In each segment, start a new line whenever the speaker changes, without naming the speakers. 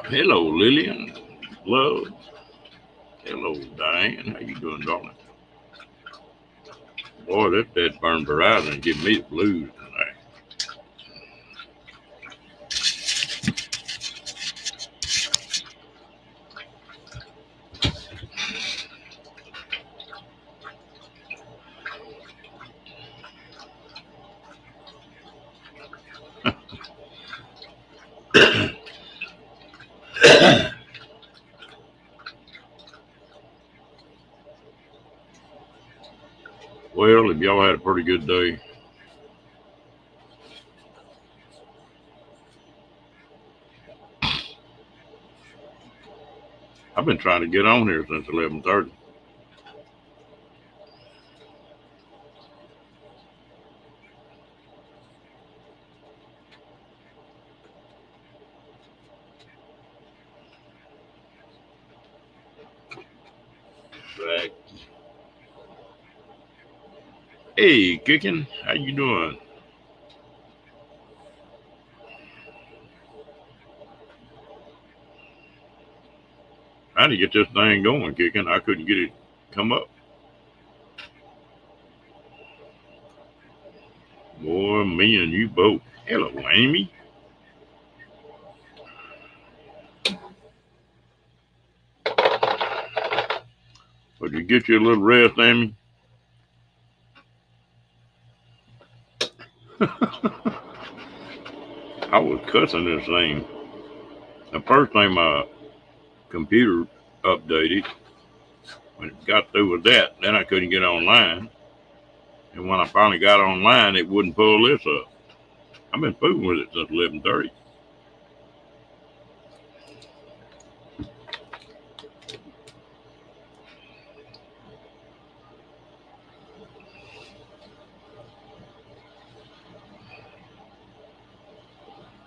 Hello, Lillian. Love. Hello, Diane. How you doing, darling? Boy, that burned Verizon give me the blues tonight. Well, if y'all had a pretty good day, I've been trying to get on here since 11:30. Back. Hey, kicking. How you doing? Trying to get this thing going, kicking. I couldn't get it come up. Boy, me and you both. Hello, Amy. Would you get you a little rest, Amy? I was cussing this thing. The first time my computer updated, when it got through with that, then I couldn't get online. And when I finally got online, it wouldn't pull this up. I've been fooling with it since 11:30.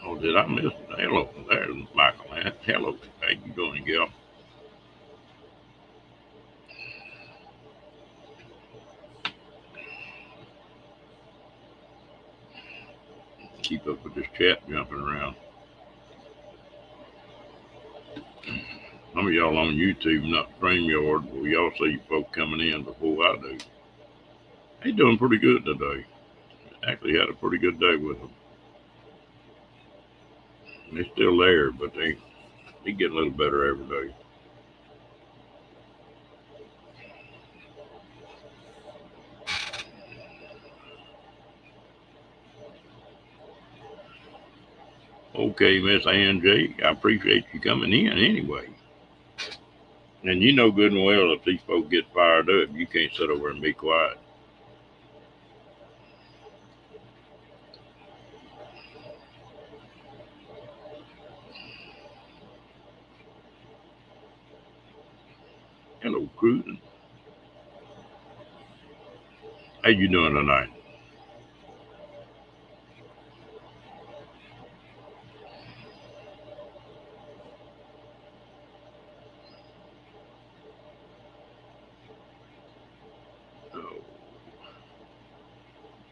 Oh, did I miss it? Hello, there's Michael. Hello, how you doing, girl? Keep up with this chat jumping around. Some of y'all on YouTube, not StreamYard, well, y'all see folk coming in before I do. They doing pretty good today. Actually had a pretty good day with them. They're still there, but they get a little better every day. Okay, Miss Angie, I appreciate you coming in anyway. And you know good and well if these folks get fired up, you can't sit over and be quiet. Hello, cruising. How you doing tonight? Oh,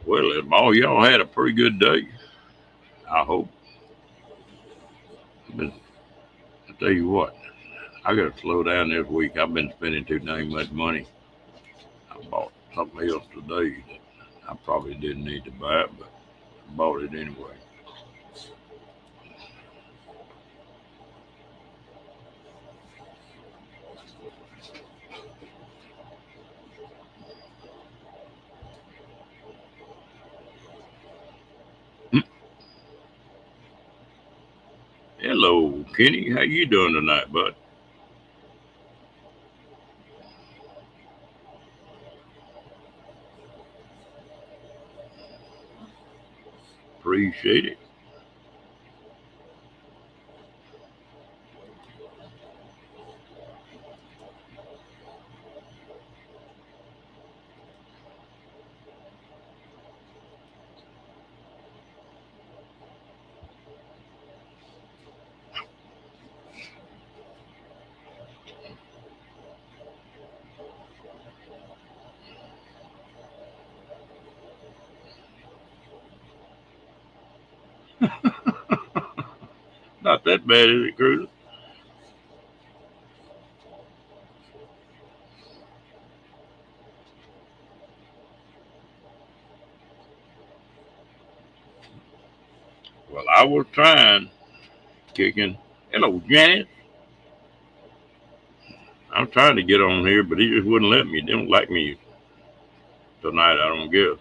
well, if all y'all had a pretty good day, I hope. But I tell you what, I got to slow down this week. I've been spending too dang much money. I bought something else today that I probably didn't need to buy, but I bought it anyway. Hmm. Hello, Kenny. How you doing tonight, bud? Appreciate it. Not that bad, is it, Cruiser? Well, I was trying, kicking. Hello, Janet. I'm trying to get on here, but he just wouldn't let me. They don't like me tonight, I don't guess.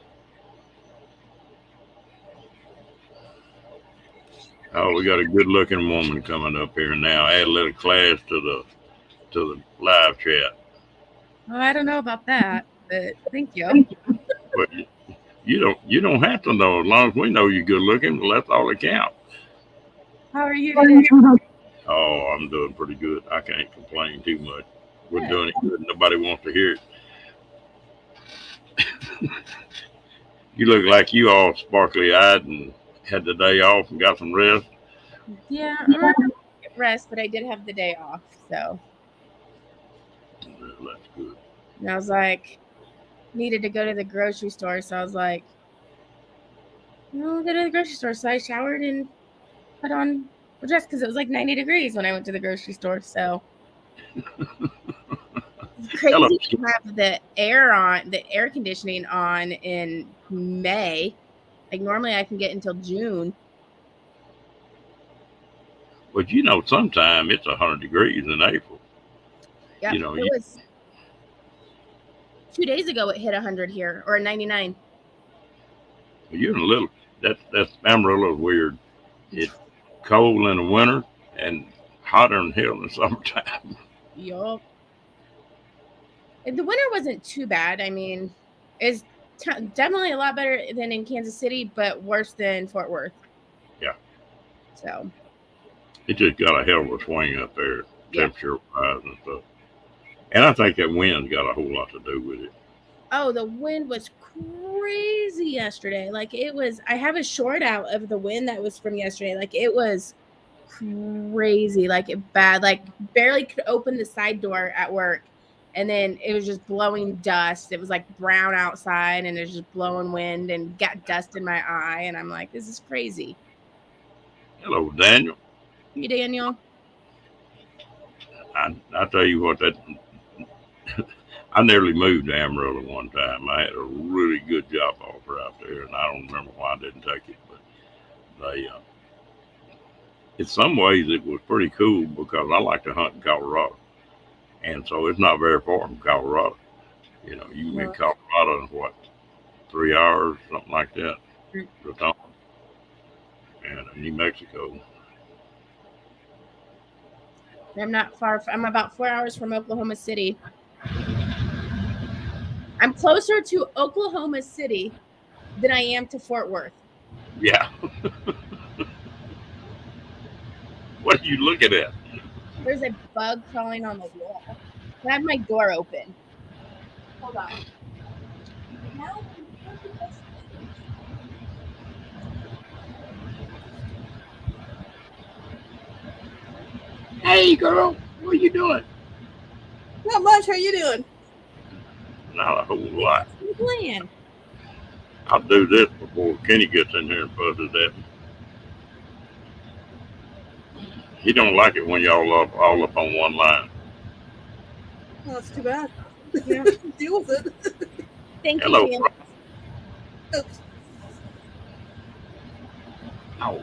Oh, we got a good looking woman coming up here now. Add a little class to the live chat.
Well, I don't know about that, but thank you.
But you don't have to know as long as we know you're good looking. Well, that's all that counts.
How are you today?
Oh, I'm doing pretty good. I can't complain too much. We're
Good.
doing it good. Nobody wants to hear it. You look like you all sparkly eyed and had the day off and got some rest.
Yeah, I'm not gonna get rest, but I did have the day off, so
Well, that's good.
and I was like, needed to go to the grocery store, so I was like, I'll go to the grocery store. So I showered and put on a dress because it was like 90 degrees when I went to the grocery store. So it's
Hello.
crazy to have the air conditioning on in May. Like normally I can get until June.
But sometime it's 100 degrees in April.
Yep,
You know,
it was 2 days ago. It hit 100 here or 99.
you're in a little. That's Amarillo is weird. It's cold in the winter and hotter than hell in the summertime.
Yup. The winter wasn't too bad. I mean, it's definitely a lot better than in Kansas City, but worse than Fort Worth.
Yeah,
So
it just got a hell of a swing up there,
yeah.
temperature wise and stuff. And I think that wind's got a whole lot to do with it.
Oh, the wind was crazy yesterday. Like it was. I have a short out of the wind that was from yesterday. Like it was crazy. Like it bad. Like barely could open the side door at work. And then it was just blowing dust. It was like brown outside and there's just blowing wind and got dust in my eye. And I'm like, this is crazy.
Hello, Daniel.
Hey, Daniel.
I tell you what, that I nearly moved to Amarillo one time. I had a really good job offer out there, and I don't remember why I didn't take it. But they, in some ways, it was pretty cool because I like to hunt in Colorado, and so it's not very far from Colorado. You can be in
Well,
Colorado in what 3 hours, something like that, Raton, and New Mexico.
I'm not far. I'm about 4 hours from Oklahoma City. I'm closer to Oklahoma City than I am to Fort Worth.
Yeah. What are you looking at?
There's a bug crawling on the wall. I have my door open. Hold on.
Hey, girl, what are you doing?
Not much. How you doing?
Not a whole lot.
I'm playing.
I'll do this before Kenny gets in here and fusses at me. He don't like it when y'all all up on one line.
Well, that's too bad.
Yeah.
Deal with it.
Thank
Hello,
you,
Frank.
Oops.
Oh.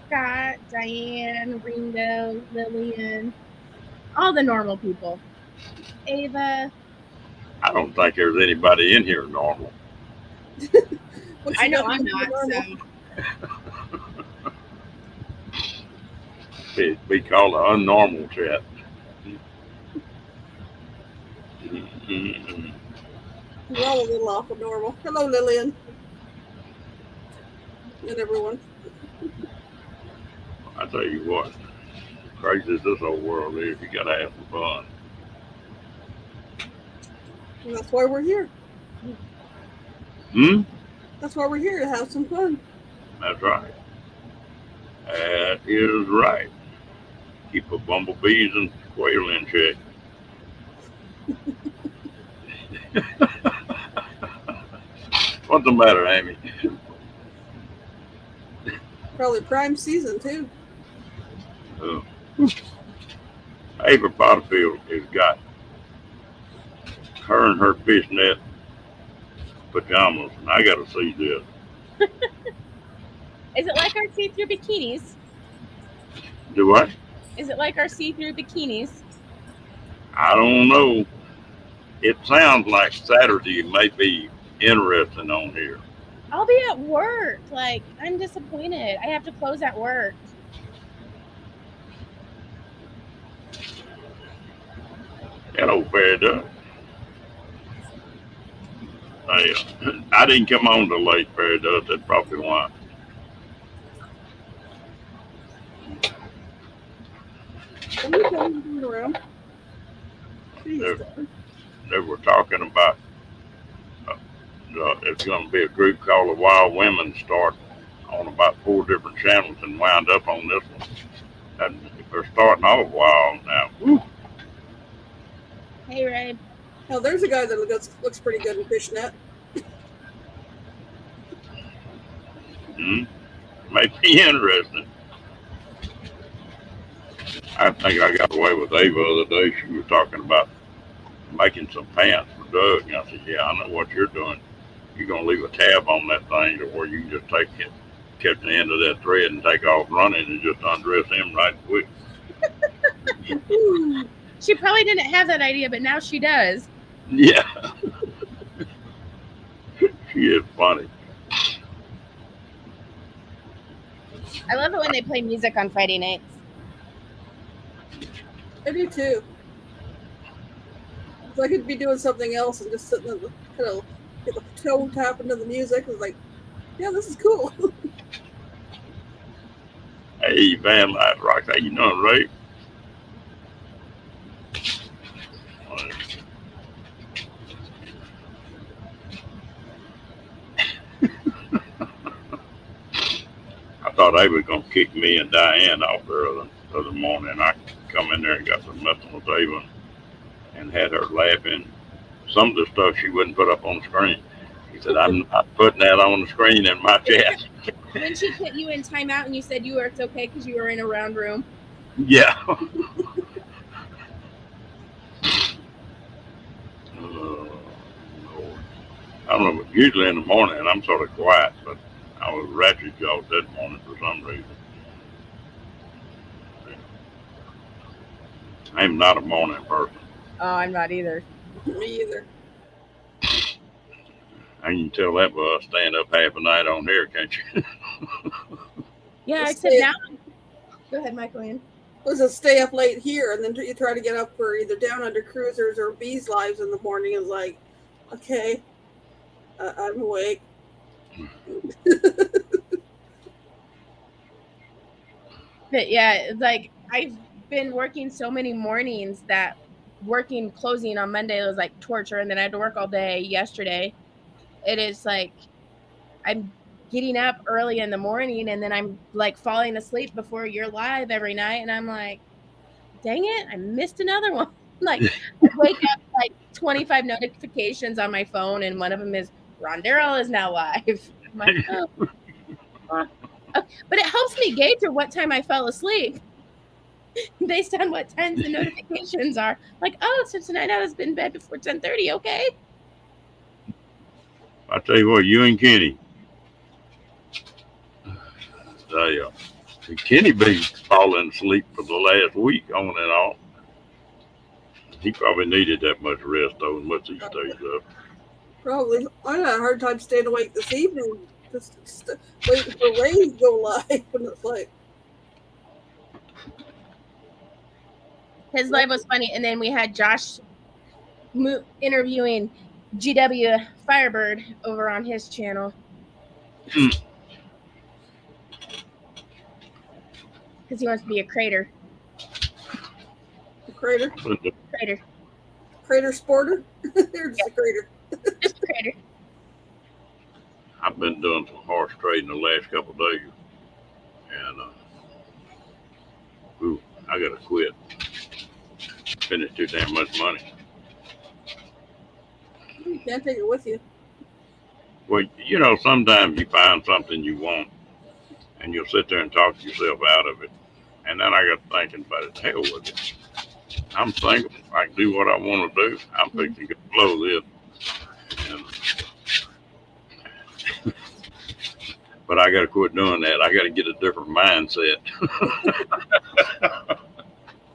Scott, Diane, Ringo, Lillian, all the normal people. Ava.
I don't think there's anybody in here normal.
What
I
you
know
got
I'm
to do
not.
normal?
So
It'd be called an unnormal chat. Mm-mm.
We're all a little off of normal. Hello, Lillian. And everyone.
I tell you what, crazy as this old world is, you gotta have some fun.
And that's why we're here.
Hmm?
That's why we're here, to have some fun.
That's right. That is right. Keep the bumblebees and quail in check. What's the matter, Amy?
Probably prime season too.
Uh, Ava Potterfield has got her and her fishnet pajamas, and I got to see this.
Is it like our see-through bikinis?
Do what?
Is it like our see-through bikinis?
I don't know. It sounds like Saturday may be interesting on here.
I'll be at work. Like, I'm disappointed. I have to close at work.
Hello, Fairy Dust. I didn't come on till late, Fairy Dust. That's probably why.
Somebody coming around.
They were talking about it's going to be a group called the Wild Women start on about 4 different channels and wind up on this one. And they're starting off wild now. Woo.
Hey, Ray.
Now there's a guy that looks pretty good in fishnet.
May be interesting. I think I got away with Ava the other day. She was talking about making some pants for Doug. And I said, yeah, I know what you're doing. You're going to leave a tab on that thing to where you can just catch the end of that thread and take off running and just undress him right quick.
She probably didn't have that idea, but now she does.
Yeah. She is funny.
I love it when they play music on Friday nights.
I do too. So I could be doing something else and just sitting in the kind of get the toe tapping to the music. It's like, yeah, this is cool.
Hey, Van Life Rocks, how you doing, Ray? I thought they were going to kick me and Diane off there the other morning. I come in there and got some messing with Ava and had her laughing. Some of the stuff she wouldn't put up on the screen. She said, I'm not putting that on the screen in my chat.
When she put you in timeout and you said you were it's okay because you were in a round room.
Yeah. I don't know, usually in the morning I'm sort of quiet, but I was ratchet jawed that morning for some reason. I'm not a morning person.
Oh, I'm not either.
Me either.
I can tell that by us staying up half a night on here, can't you?
Yeah,
Just
except
stay-
now. Go ahead, Michael Ann.
Was to stay up late here, and then you try to get up for either Down Under Cruisers or Bees Lives in the morning. It's like, okay, I'm awake.
But yeah, it's like I've been working so many mornings that closing on Monday was like torture, and then I had to work all day yesterday. It is like I'm getting up early in the morning and then I'm like falling asleep before you're live every night, and I'm like, dang it, I missed another one. Like I wake up like 25 notifications on my phone, and one of them is Ron Darrell is now live. I'm like, oh. But it helps me gauge at what time I fell asleep based on what times the notifications are. Like, oh, so tonight I was in bed before 10:30. Okay.
I tell you what, you and Kenny. Kenny be falling asleep for the last week on and off. He probably needed that much rest though, as much as he stays up.
Probably. I had a hard time staying awake this evening, just waiting for Ray to go live, and it's like,
His live was funny, and then we had Josh interviewing GW Firebird over on his channel. Because he wants to be a crater.
a crater,
Crater.
sporter. There's a crater.
Just crater.
I've been doing some horse trading the last couple of days, and I gotta quit. Spending too damn much money.
You can't take it with you.
Well, you know, sometimes you find something you want and you'll sit there and talk yourself out of it. And then I got thinking about it. Hell with it. I'm single. I can do what I want to do. I'm fixing to blow this. And, but I got to quit doing that. I got to get a different mindset.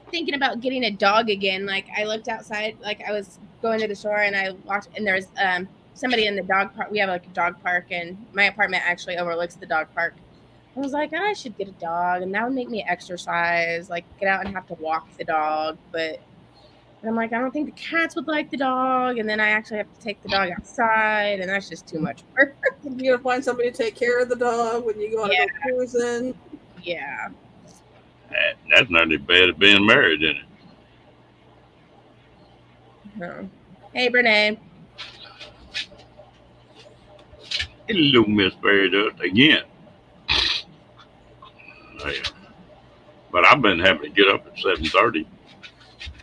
Thinking about getting a dog again. Like I looked outside, like I was going to the store and I walked and there was somebody in the dog park. We have like a dog park and my apartment actually overlooks the dog park. I was like, I should get a dog and that would make me exercise, like get out and have to walk the dog. But I'm like, I don't think the cats would like the dog. And then I actually have to take the dog outside and that's just too much work.
You gotta find somebody to take care of the dog when you go out to go cruising.
Yeah.
That's not as bad as being married, is it?
No. Hey, Brene.
Hello, Miss Fairy Dust again. Yeah. But I've been having to get up at 7:30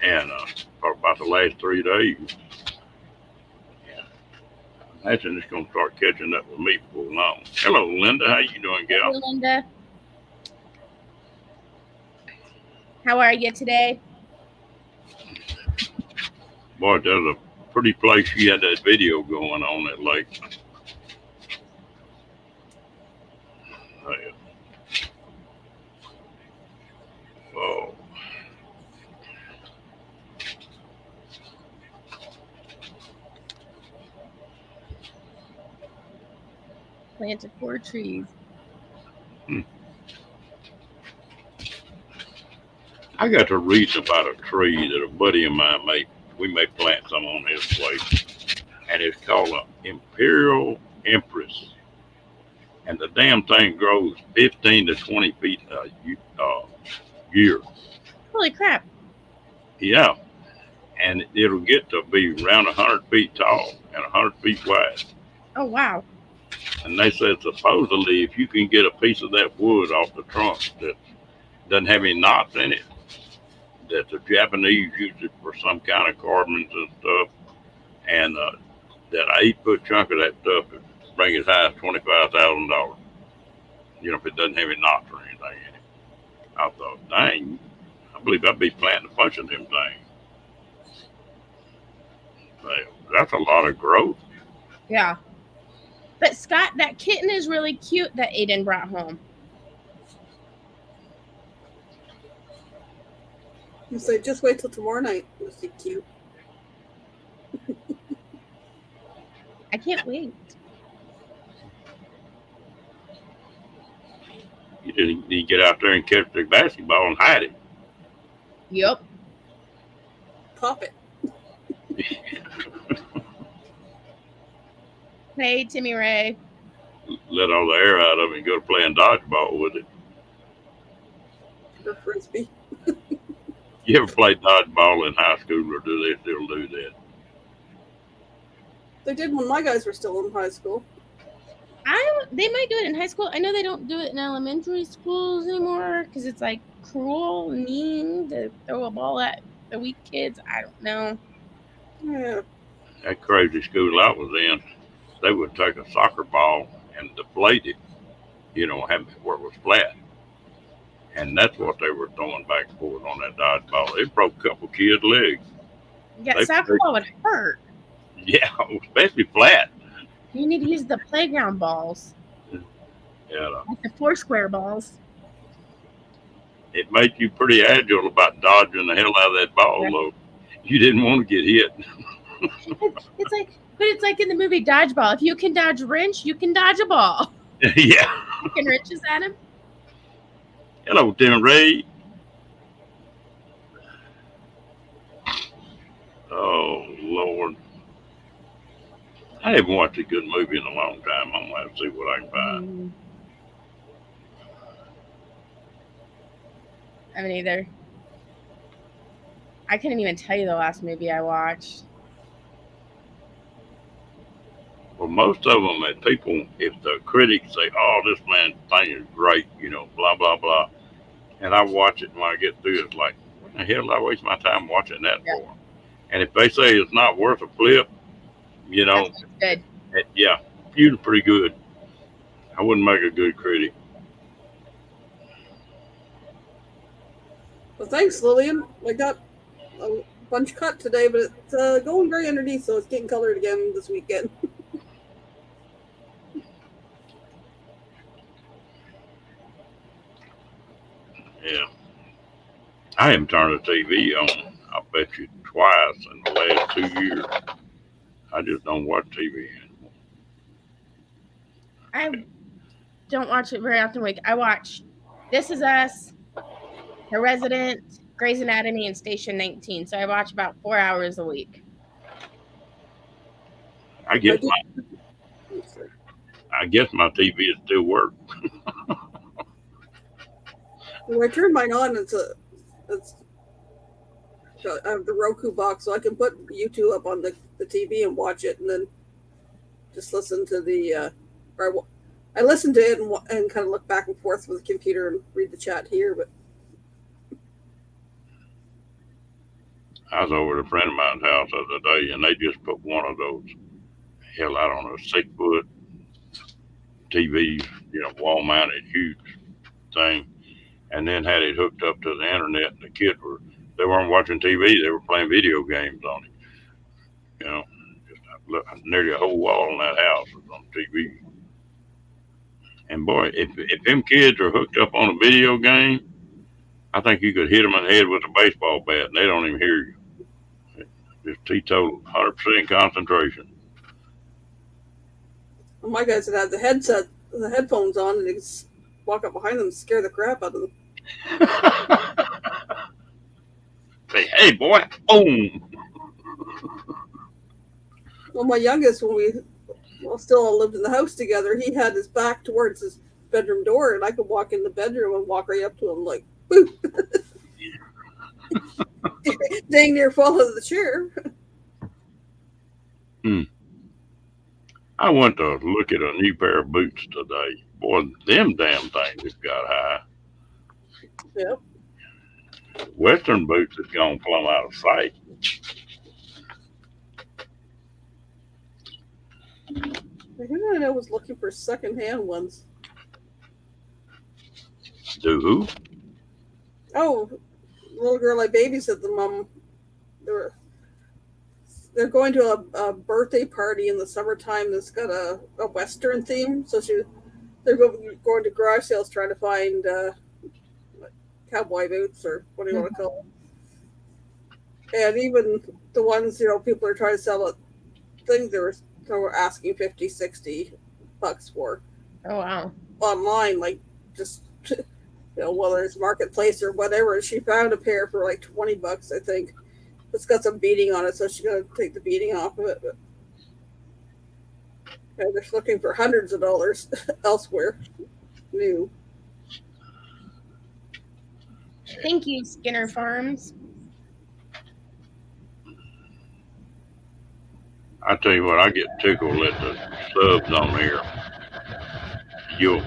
and for about the last 3 days. Yeah. I imagine it's going to start catching up with me before long. Hello, Linda. How you doing, gal?
Hey, Linda. How are you today?
Boy, there's a pretty place you had that video going on that lake. Yeah. Oh.
Planted 4 trees.
I got to read about a tree that a buddy of mine we may plant some on his place. And it's called an Imperial Empress. And the damn thing grows 15 to 20 feet a year.
Holy crap.
Yeah. And it'll get to be around 100 feet tall and 100 feet wide.
Oh, wow.
And they said supposedly if you can get a piece of that wood off the trunk that doesn't have any knots in it, that the Japanese use it for some kind of carvings and stuff, and that 8-foot chunk of that stuff would bring as high as $25,000. You know, if it doesn't have any knots or anything in it. I thought, dang, I believe I'd be planting a bunch of them things. Well, that's a lot of growth.
Yeah. But Scott, that kitten is really cute that Aiden brought home.
You say, just wait till tomorrow night. It'll be cute.
I can't wait.
You just need to get out there and catch the basketball and hide it.
Yep.
Pop it.
Hey, Timmy Ray.
Let all the air out of it and go to playing dodgeball with it.
Or frisbee.
You ever played dodgeball in high school, or do they still do that?
They did when my guys were still in high school.
They might do it in high school. I know they don't do it in elementary schools anymore because it's like cruel and mean to throw a ball at the weak kids. I don't know.
Yeah.
That crazy school I was in, they would take a soccer ball and deflate it, you know, have it where it was flat. And that's what they were throwing back and forth on that dodgeball. It broke a couple kids' legs.
Yeah, soccer ball would hurt.
Yeah, especially flat.
You need to use the playground balls.
Yeah,
Like the 4-square balls.
it made you pretty agile about dodging the hell out of that ball,
Yeah.
though. You didn't want to get hit.
It's like in the movie Dodgeball. If you can dodge a wrench, you can dodge a ball.
Yeah.
You can wrenches at him.
Hello, Tim Ray. Oh, Lord. I haven't watched a good movie in a long time. I'm going to have to see what I can find.
I haven't either. I couldn't even tell you the last movie I watched.
Well, most of them, if the critics say, oh, this man thing is great, you know, blah, blah, blah. And I watch it and when I get through, it's like, what the hell did I waste my time watching that for? And if they say it's not worth a flip, you know,
That's good.
yeah, computer's pretty good. I wouldn't make a good critic.
Well, thanks, Lillian. I got a bunch cut today, but it's going gray underneath, so it's getting colored again this weekend.
Yeah. I haven't turned the TV on, I bet you, twice in the last 2 years. I just don't watch TV anymore.
I don't watch it very often a week. I watch This Is Us, The Resident, Grey's Anatomy, and Station 19. So I watch about 4 hours a week.
I guess my TV is still work.
When I turn mine on, I have the Roku box, so I can put YouTube up on the TV and watch it, and then just listen to the. I listen to it and kind of look back and forth with the computer and read the chat here. But
I was over at a friend of mine's house the other day, and they just put one of those, hell, I don't know, 6-foot TVs, wall mounted, huge thing, and then had it hooked up to the internet. And the kids they weren't watching TV; they were playing video games on it. Just nearly a whole wall in that house was on TV. And boy, if them kids are hooked up on a video game, I think you could hit them in the head with a baseball bat, and they don't even hear you. Just teetotal, 100% concentration.
well, my guys that had the headphones on, and they just walk up behind them and scare the crap out of them.
Say, hey, boy, boom.
Well, my youngest, when we still all lived in the house together, he had his back towards his bedroom door, and I could walk in the bedroom and walk right up to him like, boop. Dang near fall out of the chair.
I went to look at a new pair of boots today. Boy, them damn things have got high.
Yep.
Western boots have gone plumb out of sight.
Who I know was looking for secondhand ones.
Do who?
Oh, the little girl I babysat them. They're going to a birthday party in the summertime that's got a Western theme. So they're going to garage sales trying to find cowboy boots, or what do you want to call them. And even the ones, people are trying to sell things they were asking $50-$60 for.
Oh, wow.
Online, like just, whether it's Marketplace or whatever. And she found a pair for like $20, I think. It's got some beading on it, so she's going to take the beading off of it. But they're looking for hundreds of dollars elsewhere. New.
Thank you, Skinner Farms.
I tell you what, I get tickled at the subs on here. You'll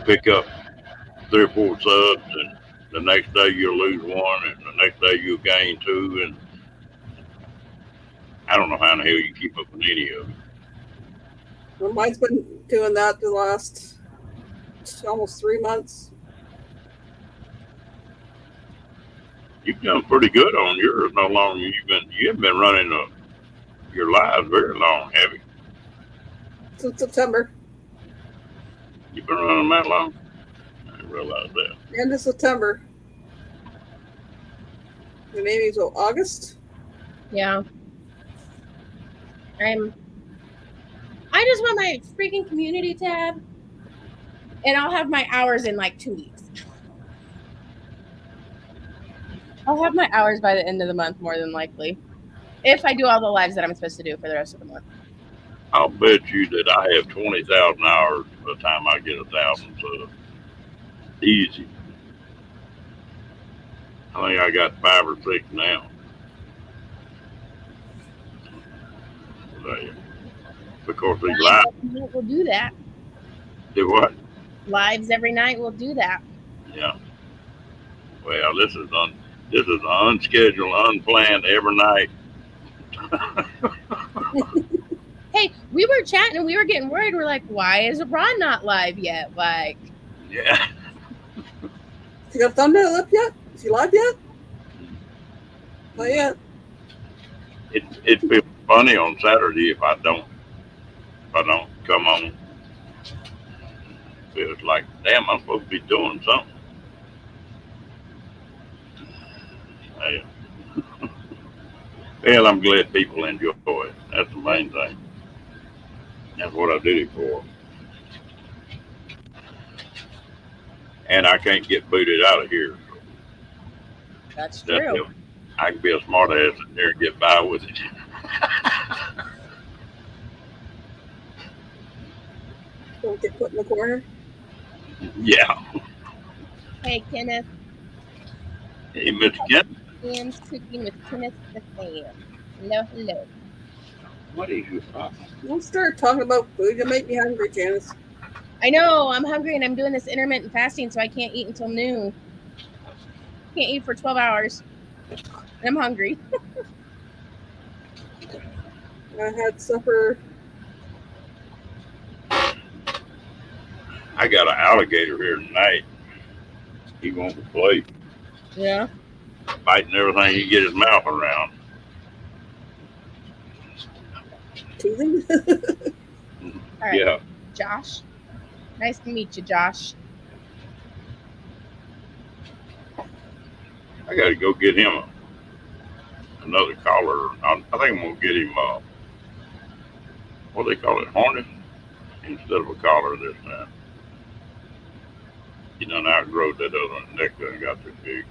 pick up 3 or 4 subs, and the next day you'll lose 1, and the next day you'll gain 2, and I don't know how in the hell you keep up with any of it.
Well, mine's been doing that the last almost 3 months.
You've done pretty good on yours. No longer you haven't been running your lives very long, have you?
Since September.
You've been running that long? I didn't realize that.
End of September. And maybe till August.
Yeah. I just want my freaking community tab, and I'll have my hours in like 2 weeks. I'll have my hours by the end of the month, more than likely, if I do all the lives that I'm supposed to do for the rest of the month.
I'll bet you that I have 20,000 hours by the time I get 1,000 subs. Easy. I think I got 5 or 6 now. Of course, these lives
We'll do that.
do what?
Lives every night. We'll do that.
Yeah. Well, this is unscheduled, unplanned every night.
Hey, we were chatting and we were getting worried. We're like, why is Ron not live yet? Like,
Yeah.
Has he got a thumbnail up yet? Is he live yet? Not yet.
It feels funny on Saturday if I don't come on. Feels like, damn, I'm supposed to be doing something. Hey. Well, I'm glad people enjoy it. That's the main thing. That's what I did it for. And I can't get booted out of here.
that's
That
true.
helps. I can be a smart ass in there and get by with it.
Don't get put in the corner.
Yeah.
Hey, Kenneth.
Hey, Mr. Kent.
Sam's cooking with Kenneth the Fan. Hello.
What is your problem?
Don't start talking about food. You make me hungry, Janice.
I know, I'm hungry and I'm doing this intermittent fasting, so I can't eat until noon. Can't eat for 12 hours. And I'm hungry.
I had supper.
I got an alligator here tonight. He won't play.
Yeah.
Biting everything he get his mouth around.
Teasing.
All right.
Yeah.
Josh. Nice to meet you, Josh.
I got to go get him another collar. I think I'm going to get him, what do they call it, harness? Instead of a collar this time. He done outgrowed that other one. Neck done got too big.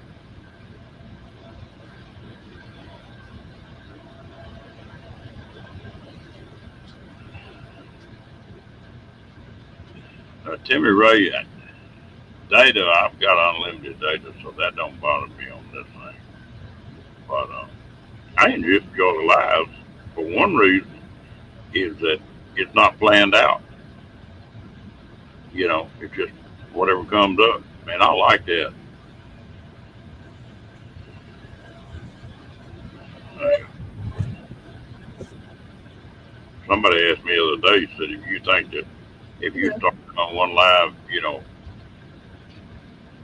Timmy Ray, data, I've got unlimited data, so that don't bother me on this thing. But I enjoy the lives for one reason is that it's not planned out. You know, it's just whatever comes up. Man, I like that. Somebody asked me the other day, said, if you think that if you start on one live, you know,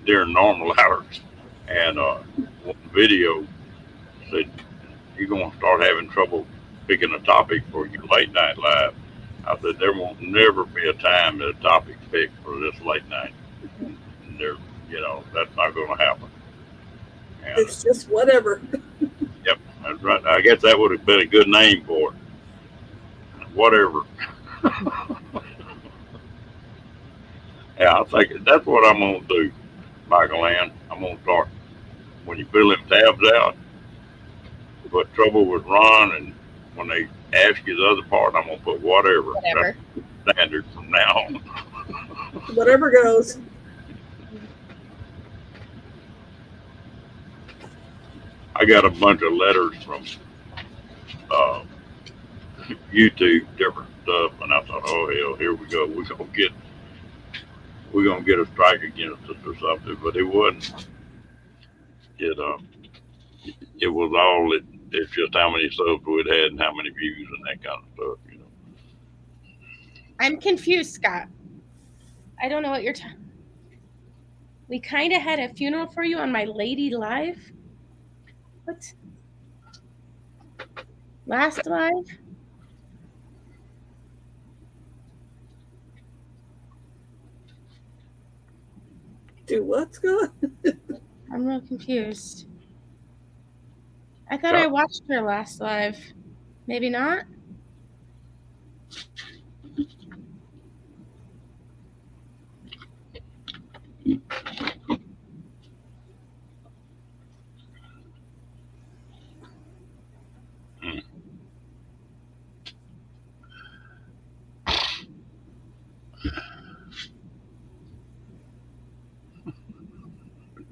during normal hours and one video, said you're going to start having trouble picking a topic for your late night live. I said there won't never be a time that a topic's picked for this late night. There, you know, that's not going to happen. And,
It's just whatever.
yep, that's right. I guess that would have been a good name for it. Whatever. Yeah, I think that's what I'm going to do, Michael Ann. I'm going to start, when you fill them tabs out, put trouble with Ron, and when they ask you the other part, I'm going to put whatever.
Whatever.
That's standard from now on.
Whatever goes.
I got a bunch of letters from YouTube, different stuff, and I thought, oh hell, here we go. We're gonna get a strike against us or something, but it wasn't. It was all it's just how many subs we'd had and how many views and that kind of stuff, you know.
I'm confused, Scott. I don't know what you're talking. We kind of had a funeral for you on my lady live. What? Last live?
Do what, Scott?
I'm real confused. I thought I watched her last live. Maybe not?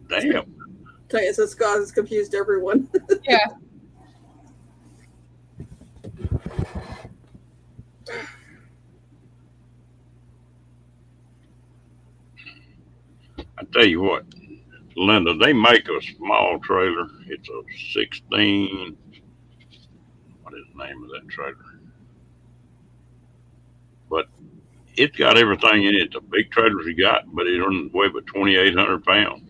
Damn.
Tell you, so Scott has confused everyone.
Yeah.
I tell you what, Linda, they make a small trailer. It's a 16. What is the name of that trailer? it's got everything in it. The big trailers he got, but it doesn't weigh but 2,800 pounds.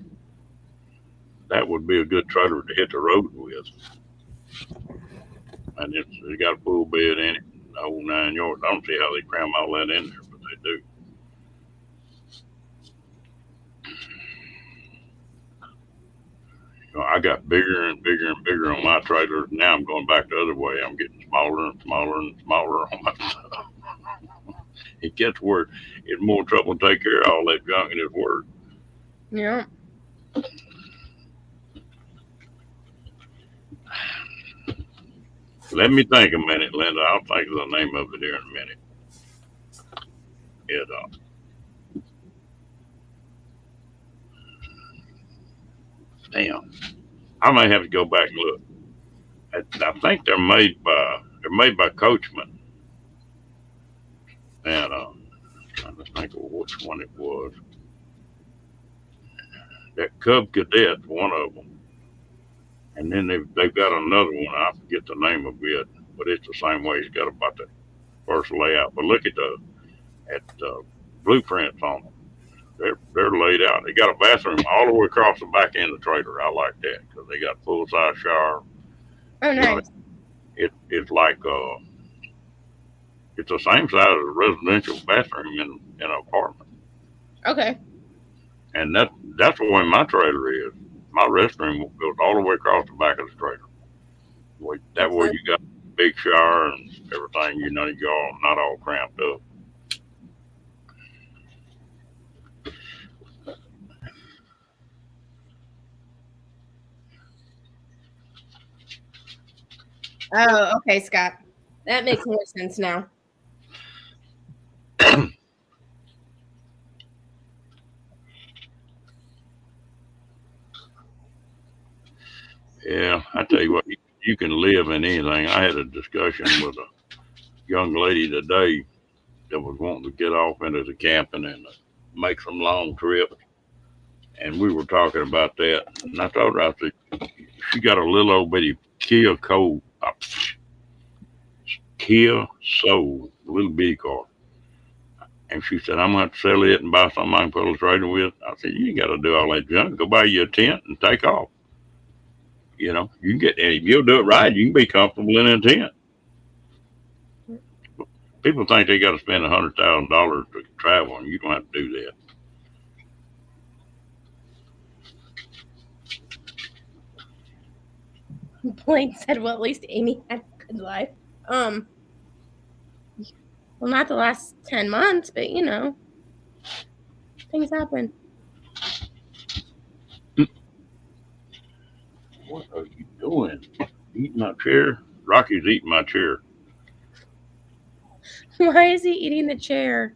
That would be a good trailer to hit the road with. And it's got a full bed in it, the whole 9 yards. I don't see how they cram all that in there, but they do. I got bigger and bigger and bigger on my trailers. Now I'm going back the other way. I'm getting smaller and smaller and smaller on my stuff. It gets worse. It's more trouble to take care of all that junk than it's worth.
Yeah.
Let me think a minute, Linda. I'll think of the name of it here in a minute. Damn. I may have to go back and look. I think they're made by Coachman. And I'm trying to think of which one it was. That Cub Cadet's one of them. And then they've got another one. I forget the name of it, but it's the same way. It's got about the first layout. But look at the blueprints on them. They're laid out. They got a bathroom all the way across the back end of the trailer. I like that because they got full size shower.
Oh, nice.
It's like it's the same size as a residential bathroom in an apartment.
Okay.
And that's the way my trailer is. My restroom goes all the way across the back of the trailer. That way you got a big shower and everything. You're not all cramped up.
Oh, okay, Scott. That makes more sense now.
Yeah, I tell you what, you can live in anything. I had a discussion with a young lady today that was wanting to get off into the camping and make some long trips. And we were talking about that. And I told her, I said, she got a little old bitty Kia Soul, little bitty car. And she said, I'm going to have to sell it and buy something I can put a trailer with. I said, you ain't got to do all that junk. Go buy you a tent and take off. You can get, and if you'll do it right, you can be comfortable in a tent. People think they got to spend $100,000 to travel, and you don't have to do that.
Blake said, well, at least Amy had a good life. Well, not the last 10 months, but things happen.
What are you doing? Eating my chair? Rocky's eating my chair.
Why is he eating the chair?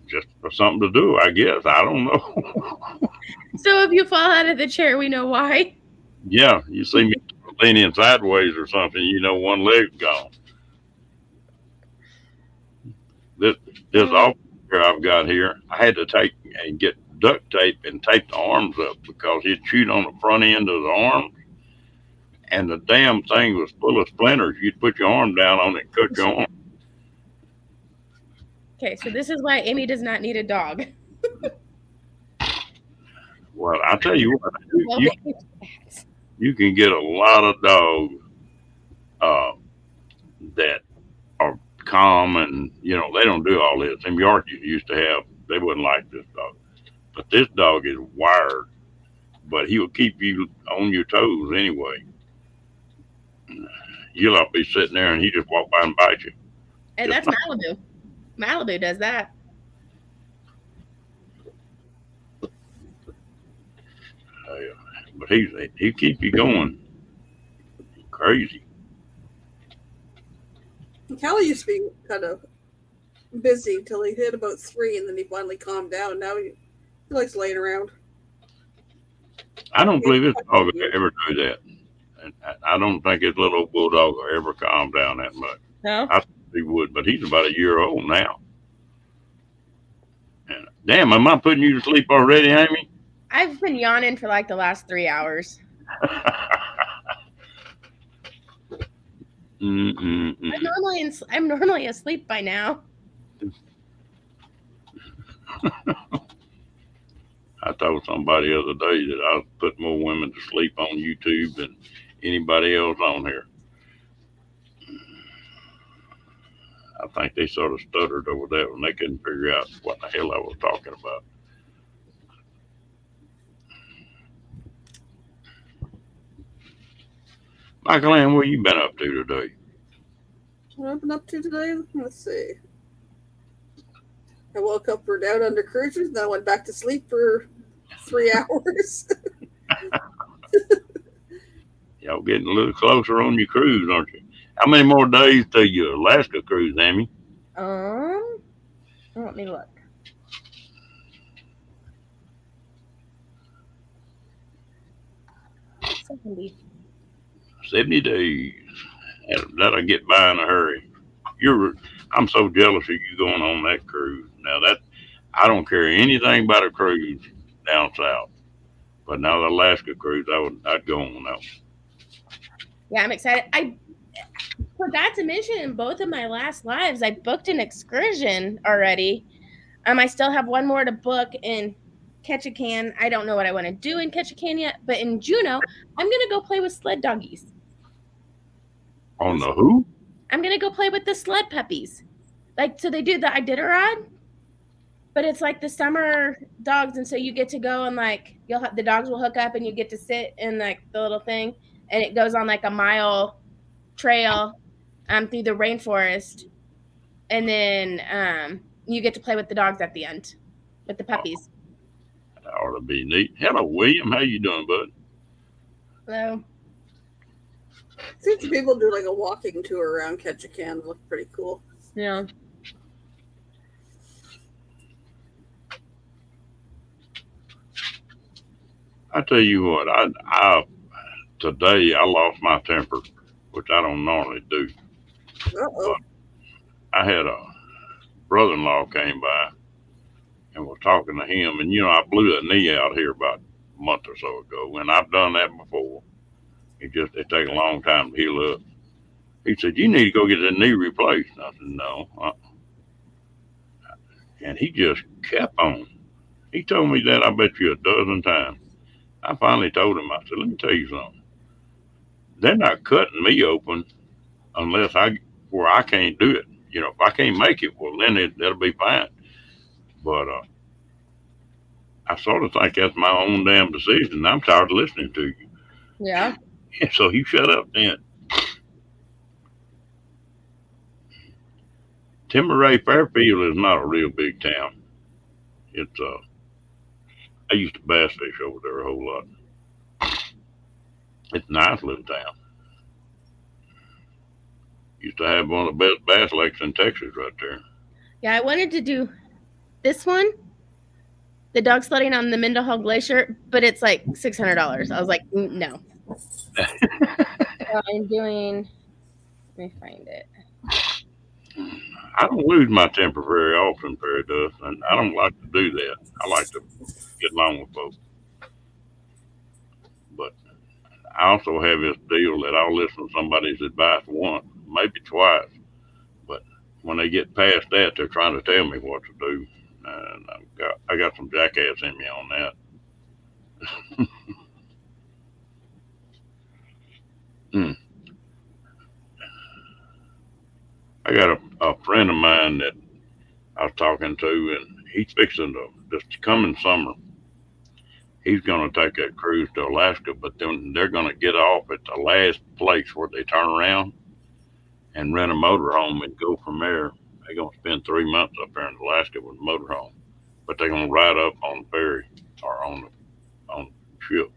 Just for something to do, I guess. I don't know.
So if you fall out of the chair, we know why.
Yeah, you see me leaning sideways or something, one leg's gone. This office chair I've got here, I had to take and get duct tape and tape the arms up because it chewed on the front end of the arms. And the damn thing was full of splinters. You'd put your arm down on it and cut your arm.
Okay, so this is why Amy does not need a dog.
Well, I'll tell you what, you can get a lot of dogs that are calm and, they don't do all this. Them Yorkies used to have, they wouldn't like this dog. But this dog is wired, but he will keep you on your toes anyway. You'll all be sitting there and he just walk by and bite you.
And that's Malibu. Malibu does that.
But he keep you going. Crazy.
Callie used to be kind of busy until he hit about 3, and then he finally calmed down. Now he likes laying around.
I don't believe this dog will ever do that. And I don't think his little bulldog will ever calm down that much.
No?
I think he would, but he's about a year old now. And damn, am I putting you to sleep already, Amy?
I've been yawning for like the last 3 hours.
I'm
I'm normally asleep by now.
I told somebody the other day that I put more women to sleep on YouTube than anybody else on here. I think they sort of stuttered over that when they couldn't figure out what the hell I was talking about. Michael Ann, what you been up to today?
What I've been up to today? Let's see. I woke up for Down Under Cruisers, then I went back to sleep for 3 hours.
Y'all getting a little closer on your cruise, aren't you? How many more days till your Alaska cruise, Amy?
Let me look.
70 days. That'll get by in a hurry. I'm so jealous of you going on that cruise. Now I don't care anything about a cruise down south, but now the Alaska cruise, I'd go on that one.
Yeah, I'm excited. I forgot to mention in both of my last lives, I booked an excursion already. I still have one more to book in Ketchikan. I don't know what I want to do in Ketchikan yet, but in Juneau, I'm gonna go play with sled doggies.
On the who?
I'm gonna go play with the sled puppies. Like, so they do the Iditarod, but it's like the summer dogs, and so you get to go and like the dogs will hook up and you get to sit in like the little thing, and it goes on like a mile trail through the rainforest, and then you get to play with the dogs at the end with the puppies.
That ought to be neat. Hello, William. How you doing, bud?
Hello.
Seems people do like a walking tour around Ketchikan. It looked pretty cool.
Yeah.
I tell you what, today I lost my temper, which I don't normally do.
Uh-oh.
I had a brother-in-law came by and was talking to him, and I blew a knee out here about a month or so ago, and I've done that before. It takes a long time to heal up. He said, "You need to go get that knee replaced." I said, "No." And he just kept on. He told me that I bet you a dozen times. I finally told him, I said, "Let me tell you something. They're not cutting me open unless where I can't do it. If I can't make it, well, then that'll be fine. But I sort of think that's my own damn decision. I'm tired of listening to you."
Yeah.
So you shut up then. Timberay Fairfield is not a real big town. It's I used to bass fish over there a whole lot. It's a nice little town. Used to have one of the best bass lakes in Texas right there.
Yeah, I wanted to do this one, the dog sledding on the Mendenhall Glacier, but it's like $600. I was like, no. So I'm doing, let me find it.
I don't lose my temper very often, Perry does, and I don't like to do that. I like to get along with folks. But I also have this deal that I'll listen to somebody's advice once, maybe twice. But when they get past that, they're trying to tell me what to do. And I got some jackass in me on that. I got a friend of mine that I was talking to, and he's fixing to, this coming summer, he's going to take that cruise to Alaska, but then they're going to get off at the last place where they turn around and rent a motorhome and go from there. They're going to spend 3 months up there in Alaska with a motorhome, but they're going to ride up on the ferry or on the ship.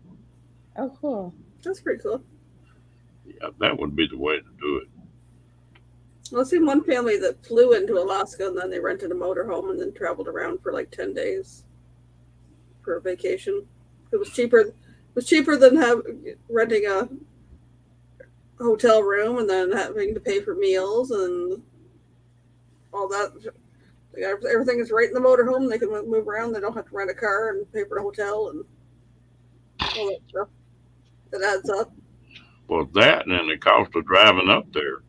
Oh, cool.
That's pretty cool.
Yeah, that would be the way to do it.
Well, I've seen one family that flew into Alaska and then they rented a motorhome and then traveled around for like 10 days for a vacation. It was cheaper. It was cheaper than renting a hotel room and then having to pay for meals and all that. Everything is right in the motorhome. They can move around. They don't have to rent a car and pay for a hotel and all that stuff. That adds up.
Well, that and then the cost of driving up there.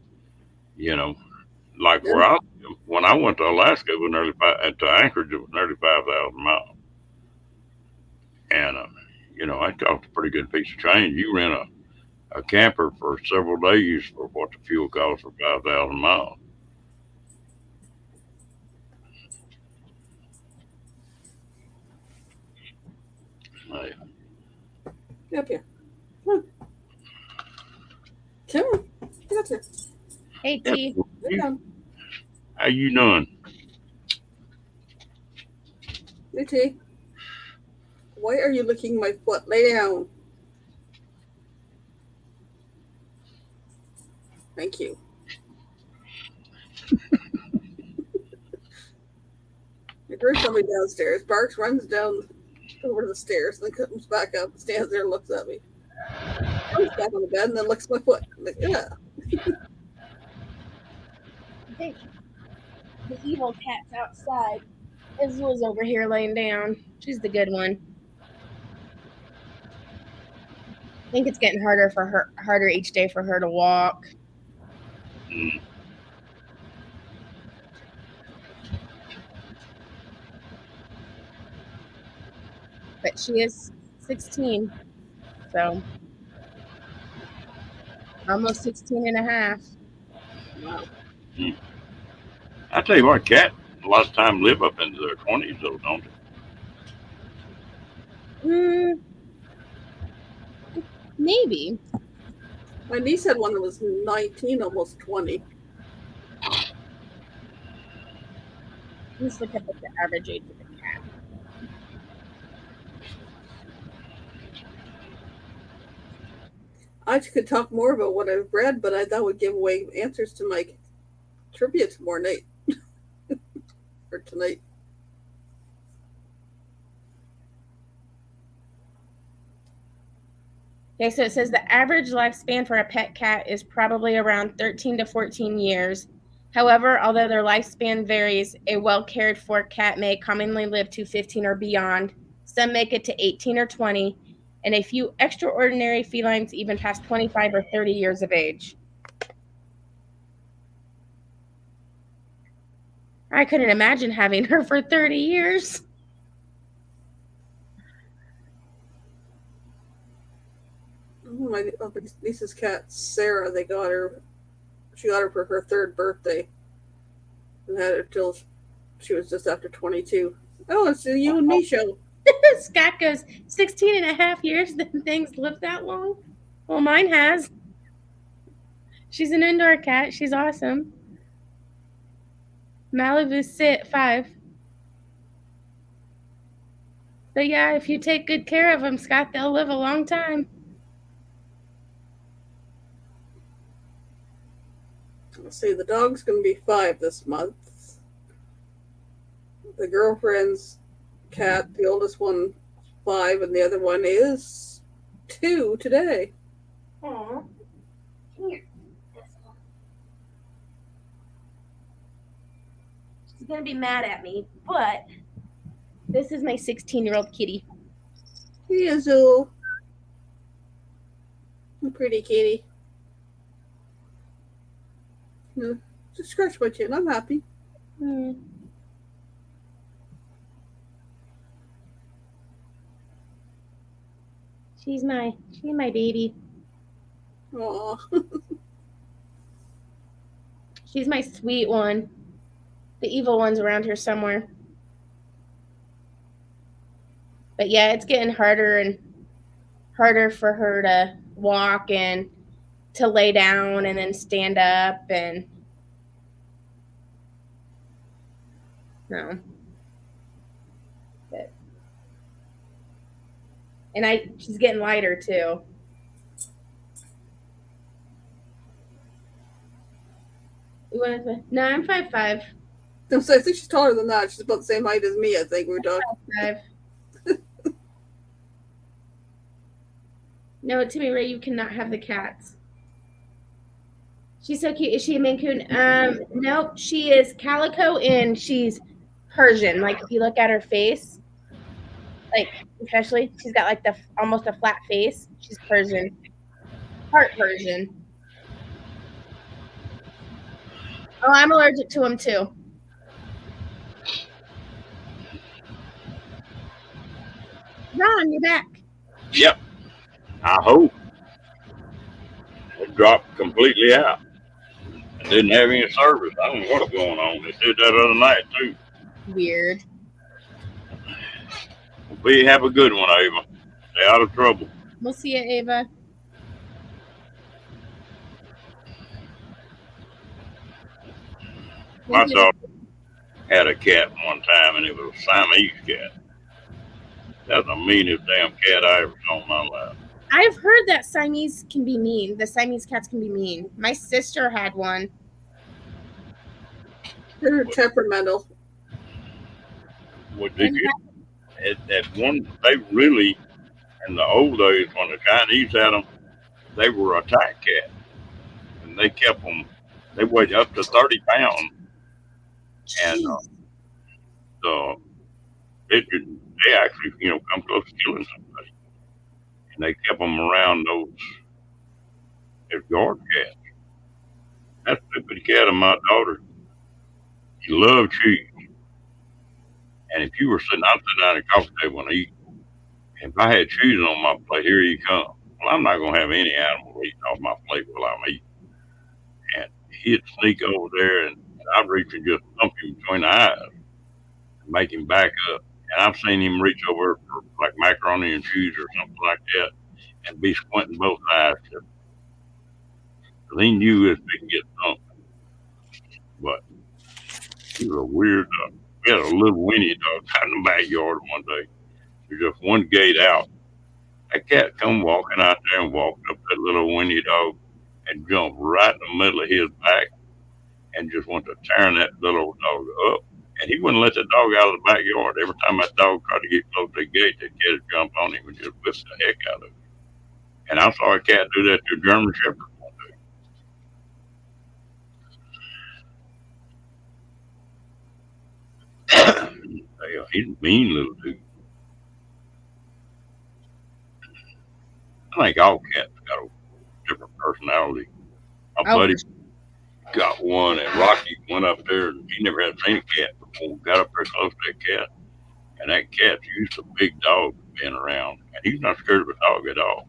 Like
Yeah.
where I when I went to Alaska, it was to Anchorage, it was nearly 5,000 miles. And I cost a pretty good piece of change. You rent a camper for several days for what the fuel costs for 5,000 miles. Hey,
Yep, yeah. Come on. Get up here.
Hey
yeah,
T.
Sit down.
how you doing?
UT, why are you licking my foot? Lay down. Thank you. I heard somebody downstairs. Barks, runs down over the stairs, and then comes back up, stands there, and looks at me. Comes back on the bed, and then licks my foot. I'm like, yeah.
Hey, the evil cat's outside. Israel's over here laying down. She's the good one. I think it's getting harder each day for her to walk.
Mm.
But she is 16, so almost 16 and a half.
Wow.
I tell you what, cat a lot of time live up into their 20s, though, don't they?
Maybe.
My niece had one that was 19, almost 20.
Let's look at the average age of the cat.
I could talk more about what I've read, but that would give away answers to my trivia tomorrow night. Or tonight.
Okay, so it says the average lifespan for a pet cat is probably around 13 to 14 years. However, although their lifespan varies, a well cared for cat may commonly live to 15 or beyond. Some make it to 18 or 20, and a few extraordinary felines even past 25 or 30 years of age. I couldn't imagine having her for 30 years.
My niece's cat, Sarah, she got her for her 3rd birthday. And had her till she was just after 22. Oh, it's a you and me show.
Scott goes, 16 and a half years, then things live that long? Well, mine has. She's an indoor cat. She's awesome. Malibu sit 5. But yeah, if you take good care of them, Scott, they'll live a long time.
Let's see, the dog's going to be 5 this month. The girlfriend's cat, the oldest one, 5, and the other one is 2 today.
Aw. Here. She's going to be mad at me, but this is my 16-year-old kitty.
He is a pretty kitty. Just scratch my chin. I'm happy.
She's my baby.
Aw.
She's my sweet one. The evil one's around here somewhere. But yeah, it's getting harder and harder for her to walk and to lay down and then stand up and no. But, and she's getting lighter too. You want to? No, I'm 5'5".
I think she's taller than that. She's about the same height as me, I think. We're talking.
5'5". No, Timmy Ray, you cannot have the cats. She's so cute. Is she a Maine Coon? Nope. She is calico and she's Persian. Like if you look at her face, like especially, she's got like almost a flat face. She's Persian, part Persian. Oh, I'm allergic to them too. Ron, you're back.
Yep. I hope it dropped completely out. It didn't have any service. I don't know what's going on. They did that other night too.
Weird.
We have a good one, Ava. Stay out of trouble.
We'll see you, Ava.
My daughter had a cat one time, and it was a Siamese cat. That's the meanest damn cat I ever saw in my life.
I've heard that Siamese can be mean. The Siamese cats can be mean. My sister had one.
They're temperamental.
What did you? At one, they really, in the old days when the Chinese had them, they were a tight cat, and they kept them. They weighed up to 30 pounds, and they actually, come close to killing somebody. And they kept them around those guard cats. That stupid cat of my daughter, he loved cheese. And if you were I'm sitting down at the coffee table and eating, if I had cheese on my plate, here you come. Well, I'm not going to have any animal eating off my plate while I'm eating. And he'd sneak over there, and I'd reach and just thump him between the eyes and make him back up. And I've seen him reach over for like macaroni and cheese or something like that and be squinting both eyes. Because he knew if he could get thumped. But he was a weird dog. We had a little Winnie dog out in the backyard one day. There's just one gate out. That cat come walking out there and walked up that little Winnie dog and jumped right in the middle of his back and just went to tearing that little dog up. And he wouldn't let the dog out of the backyard. Every time that dog tried to get close to the gate, that cat would jump on him and just whip the heck out of him. And I saw a cat do that to a German Shepherd one day. He's a mean little dude. I think all cats got a different personality. My buddy got one, and Rocky went up there, and he never had seen a cat before. Got up there close to that cat, and that cat's used to big dogs being around, and he's not scared of a dog at all.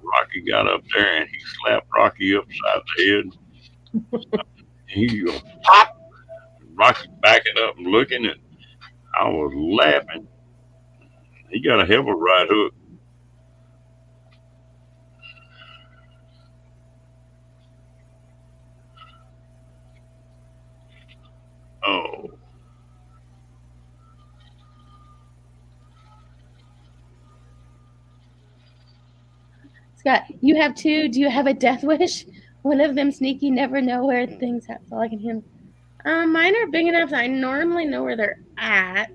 Rocky got up there, and he slapped Rocky upside the head. He goes, pop! Rocky backing up and looking, and I was laughing. He got a hell of a right hook. Oh.
Scott, you have two. Do you have a death wish? One of them sneaky, never know where things are. That's all I can hear. Mine are big enough that I normally know where they're at.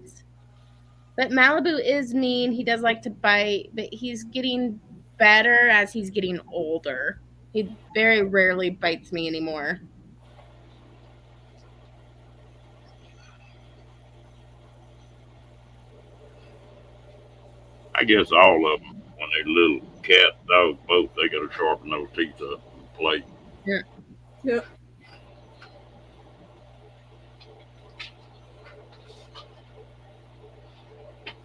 But Malibu is mean. He does like to bite, but he's getting better as he's getting older. He very rarely bites me anymore.
I guess all of them, when they're little cats, dogs, both, they got to sharpen those teeth up and play.
Yeah.
Yep.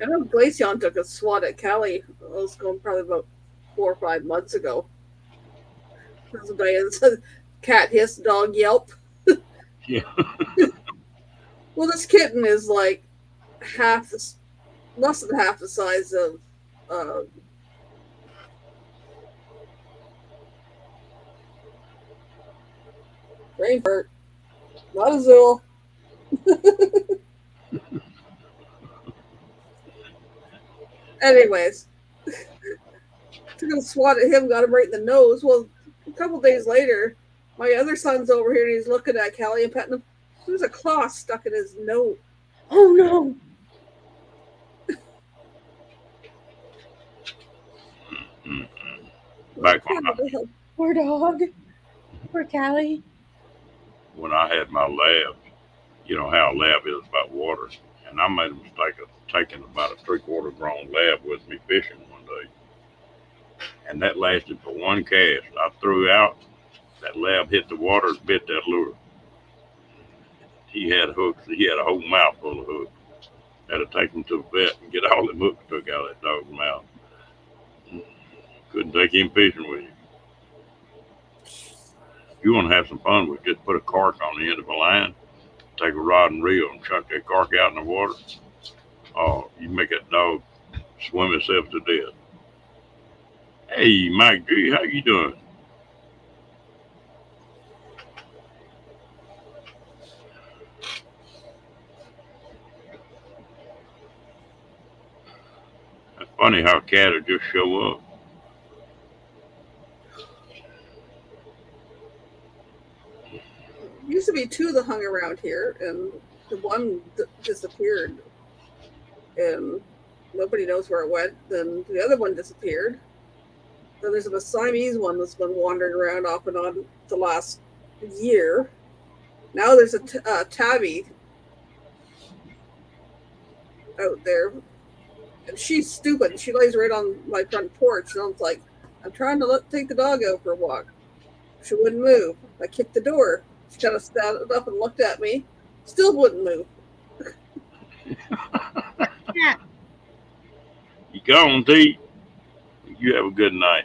I know Glaceon took a swat at Callie. I was going probably about 4 or 5 months ago. The cat hissed, dog yelp.
Yeah.
Well, this kitten is like less than half the size of Rainbird. Not Azul. Anyways, took a swat at him, got him right in the nose. Well, a couple days later, my other son's over here and he's looking at Callie and petting him. There's a claw stuck in his nose.
Oh no!
Back
Poor dog. Poor Callie.
when I had my lab, you know how a lab is about water, and I made a mistake of taking about a 3/4 grown lab with me fishing one day, and that lasted for one cast. I threw out, that lab hit the water and bit that lure. He had hooks. He had a whole mouth full of hooks. Had to take him to the vet and get all the hooks took out of that dog's mouth. Couldn't take him fishing with you. If you want to have some fun with it, just put a cork on the end of a line, take a rod and reel and chuck that cork out in the water. Oh, you make that dog swim itself to death. Hey, Mike G, how you doing? It's funny how a cat will just show up.
Used to be two that hung around here, and the one disappeared, and nobody knows where it went. Then the other one disappeared. Then there's a Siamese one that's been wandering around off and on the last year. Now there's a tabby out there, and she's stupid. She lays right on my front porch, and I was like, I'm trying to take the dog out for a walk. She wouldn't move. I kicked the door. She kind of stood up and looked at me. Still wouldn't move.
Yeah.
You gone, T? You have a good night.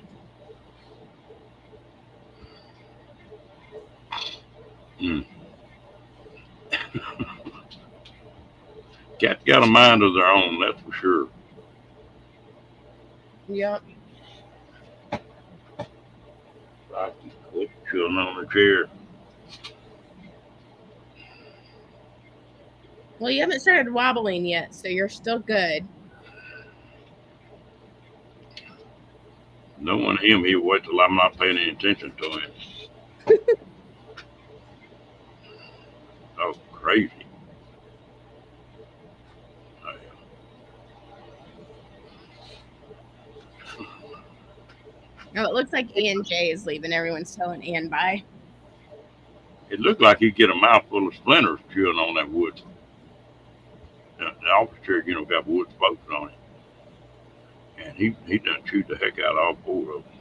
Cats got a mind of their own, that's for sure.
Yep.
Rocky quit chilling on the chair.
Well, you haven't started wobbling yet, so you're still good.
Knowing him, he'll wait till I'm not paying any attention to him. Oh, crazy.
Oh, it looks like Ian J is leaving. Everyone's telling Ian bye.
It looked like he'd get a mouthful of splinters chewing on that wood. The office chair, got wood spokes on it. And he done chewed the heck out of all four of them.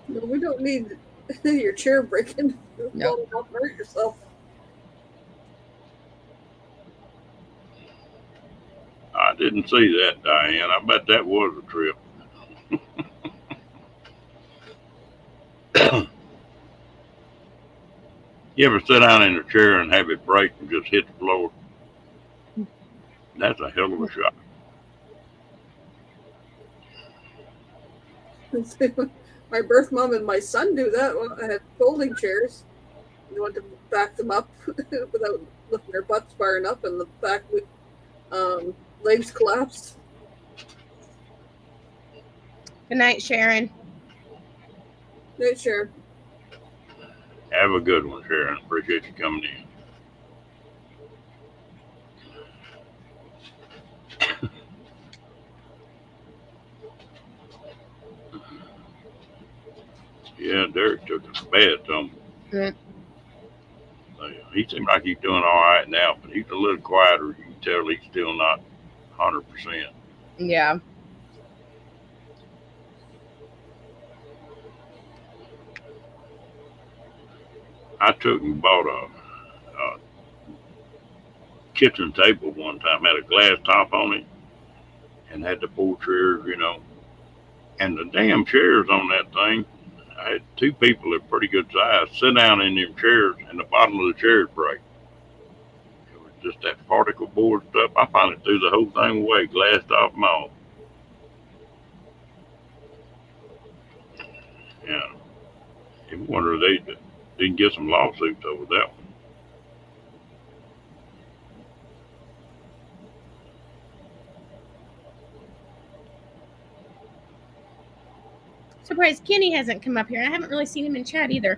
No, we don't need your chair breaking.
No.
Don't hurt yourself.
I didn't see that, Diane. I bet that was a trip. You ever sit down in a chair and have it break and just hit the floor? That's a hell of a shot.
My birth mom and my son do that. I had folding chairs. You want to back them up without lifting their butts far enough, and the back legs collapsed.
Good night, Sharon.
Right, sure.
Have a good one, Sharon. Appreciate you coming in. Yeah, Derek took a bad tumble.
Mm.
He seemed like he's doing all right now, but he's a little quieter. You can tell he's still not 100%.
Yeah.
I took and bought a kitchen table one time, had a glass top on it, and had the 4 chairs, and the damn chairs on that thing. I had 2 people of pretty good size sit down in them chairs, and the bottom of the chairs break. It was just that particle board stuff. I finally threw the whole thing away, glassed off them all. Yeah, you wonder they didn't get some lawsuits over that one.
Surprised Kenny hasn't come up here. I haven't really seen him in chat either.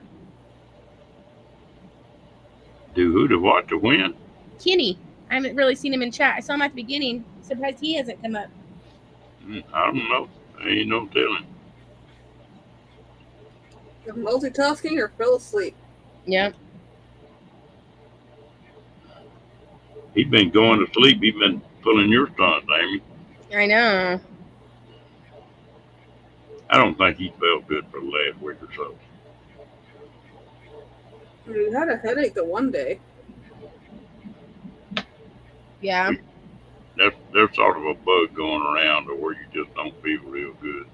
Do who to what to win?
Kenny. I haven't really seen him in chat. I saw him at the beginning. Surprised he hasn't come up.
I don't know. Ain't no telling.
Multitasking or fell asleep.
Yep.
He's been going to sleep. He's been pulling your stunts, Amy.
I know.
I don't think he felt good for the last week or so.
He had a headache the one day.
Yeah.
There's sort of a bug going around to where you just don't feel real good.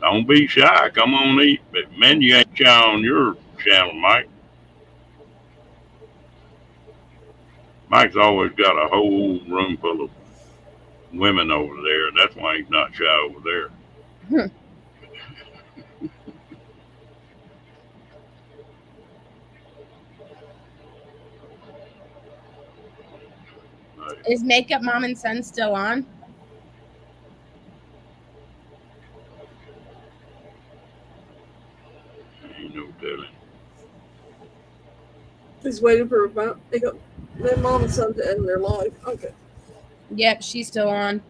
Don't be shy. Come on, eat. But man, you ain't shy on your channel, Mike. Mike's always got a whole room full of women over there. That's why he's not shy over there.
Is Makeup Mom and Son still on?
Ain't no telling.
He's waiting for their mom and son to end their life. Okay.
Yep, she's still on.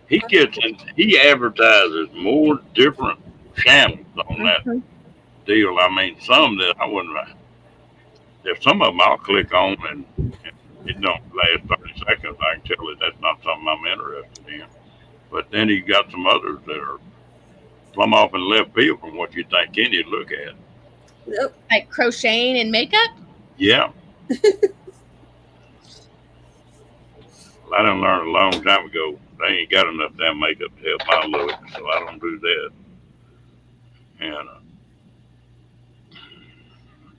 He advertises more different channels on that deal. I mean, some that I wouldn't. There's some of them I'll click on and it don't last 30 seconds. I can tell that that's not something I'm interested in. But then he got some others that are plumb off in left field from what you think Kenny'd look at.
Yep.
Like crocheting and makeup?
Yeah. I done learned a long time ago they ain't got enough damn makeup to help my look, so I don't do that. And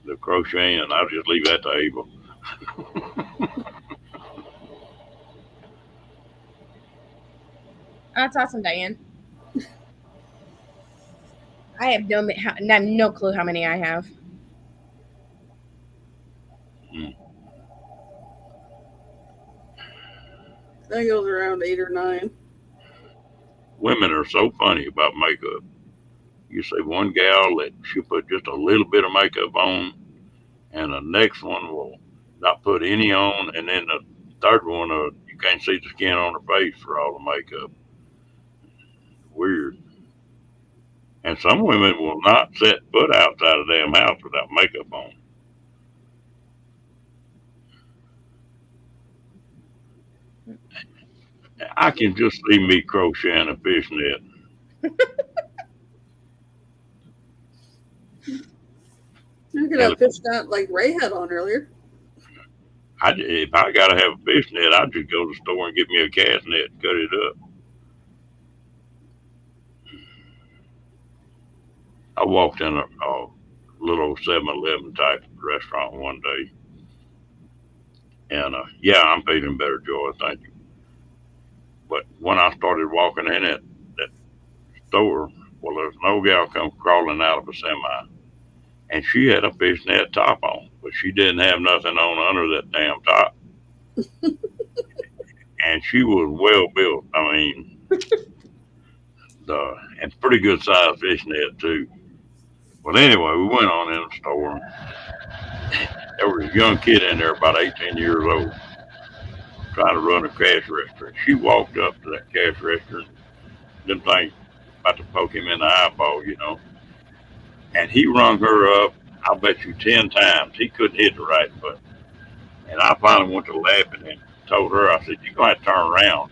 the crocheting, I'll just leave that to Abel.
That's awesome, Diane. I have no clue how many I have.
That goes around 8 or 9.
Women are so funny about makeup. You see one gal that she'll put just a little bit of makeup on, and the next one will not put any on, and then the third one, you can't see the skin on her face for all the makeup. Weird. And some women will not set foot outside of the damn house without makeup on. I can just see me crocheting a fishnet.
You could have fished out like Ray had on earlier.
If I gotta have a fishnet, I'd just go to the store and get me a cast net and cut it up. I walked in a little 7-Eleven type restaurant one day, and yeah, I'm feeling better, Joy. Thank you. But when I started walking in that store, well, there's an old gal come crawling out of a semi, and she had a fishnet top on, but she didn't have nothing on under that damn top. And she was well built. I mean, and pretty good sized fishnet too. But anyway, we went on in the store. There was a young kid in there, about 18 years old, trying to run a cash register. She walked up to that cash register, didn't think about to poke him in the eyeball, and he rung her up, I'll bet you 10 times. He couldn't hit the right button. And I finally went to laughing and told her, I said, you're going to have to turn around,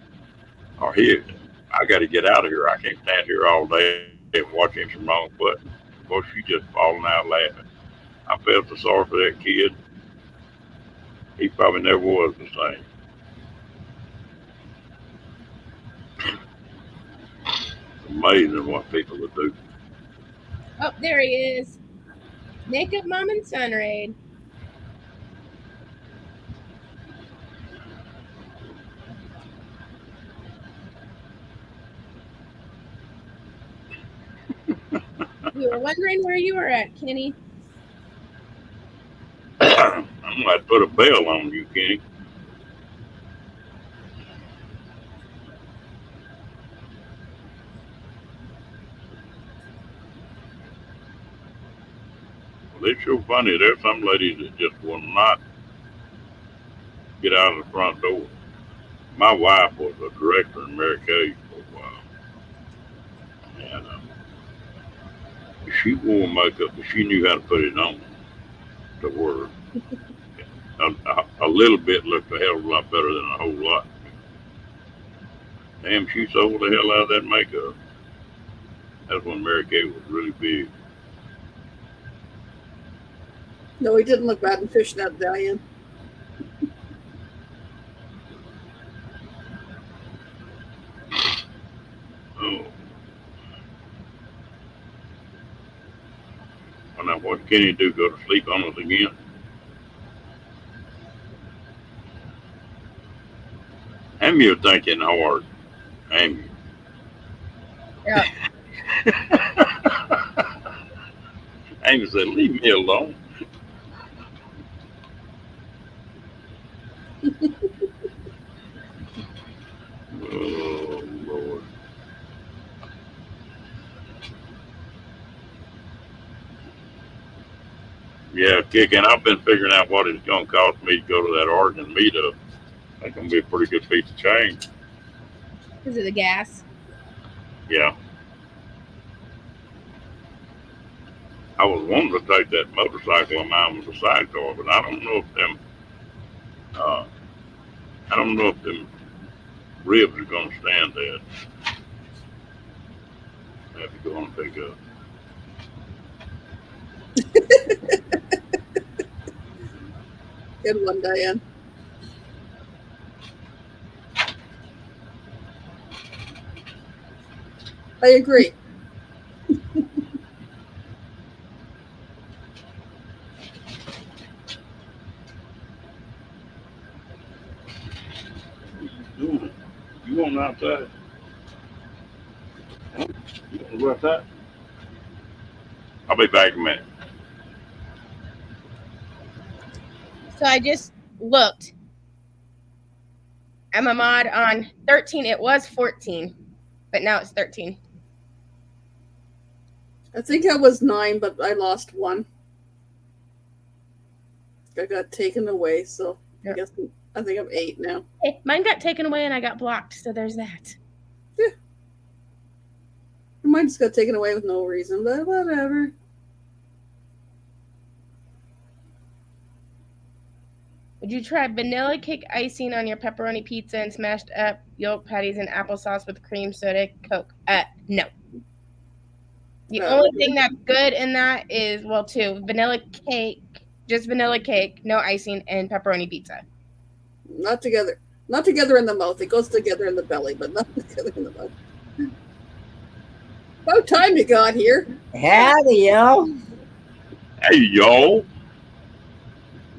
or I got to get out of here. I can't stand here all day and watch him some wrong button. Of course, she just falling out laughing. I felt so sorry for that kid. He probably never was the same. Amazing what people will do.
Oh, there he is. Makeup Mom and Son raid. We were wondering where you were at, Kenny.
I'm going to put a bell on you, Kenny. Well, it's so funny. There's some ladies that just will not get out of the front door. My wife was a director in Mary Kay for a while. And she wore makeup, but she knew how to put it on to work. little bit looked a hell of a lot better than a whole lot. Damn, she sold the hell out of that makeup. That's when Mary Kay was really big.
No, he didn't look bad in fishnet, Diane.
Oh. Well, now what can he do? Go to sleep on us again? Amy, you're thinking hard. Amy.
Yeah.
Amy said, leave me alone. Oh, Lord. Yeah, kicking. I've been figuring out what it's going to cost me to go to that Oregon meetup. That's going to be a pretty good piece of change.
Is it the gas?
Yeah. I was wanting to take that motorcycle of mine with a sidecar, but I don't know if them ribs are going to stand that. I have to go on and pick up.
Good one, Diane. I agree.
Ooh, you want outside? Huh? You want to go outside? I'll be back in a minute.
So I just looked. I'm a mod on 13. It was 14, but now it's 13.
I think I was 9, but I lost 1. I got taken away, so
Yep.
I think I'm 8 now.
Hey, mine got taken away and I got blocked, so there's that.
Mine just got taken away with no reason, but whatever.
Would you try vanilla cake icing on your pepperoni pizza and smashed up yolk patties and applesauce with cream soda, Coke? No. The only thing that's good in that is, well, 2, vanilla cake, just vanilla cake, no icing, and pepperoni pizza.
Not together. Not together in the mouth. It goes together in the belly, but not together in the mouth. About time you got here.
Howdy, y'all.
Hey, y'all.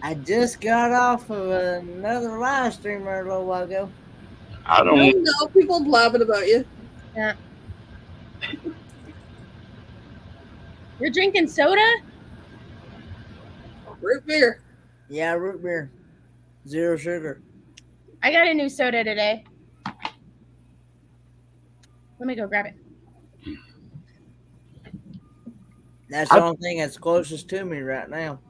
I just got off of another live stream a little while ago.
I
No,
don't.
no, people blabbing about you.
Yeah. You're drinking soda?
Root beer.
Yeah, root beer. 0 sugar.
I got a new soda today. Let me go grab it.
That's the only thing that's closest to me right now.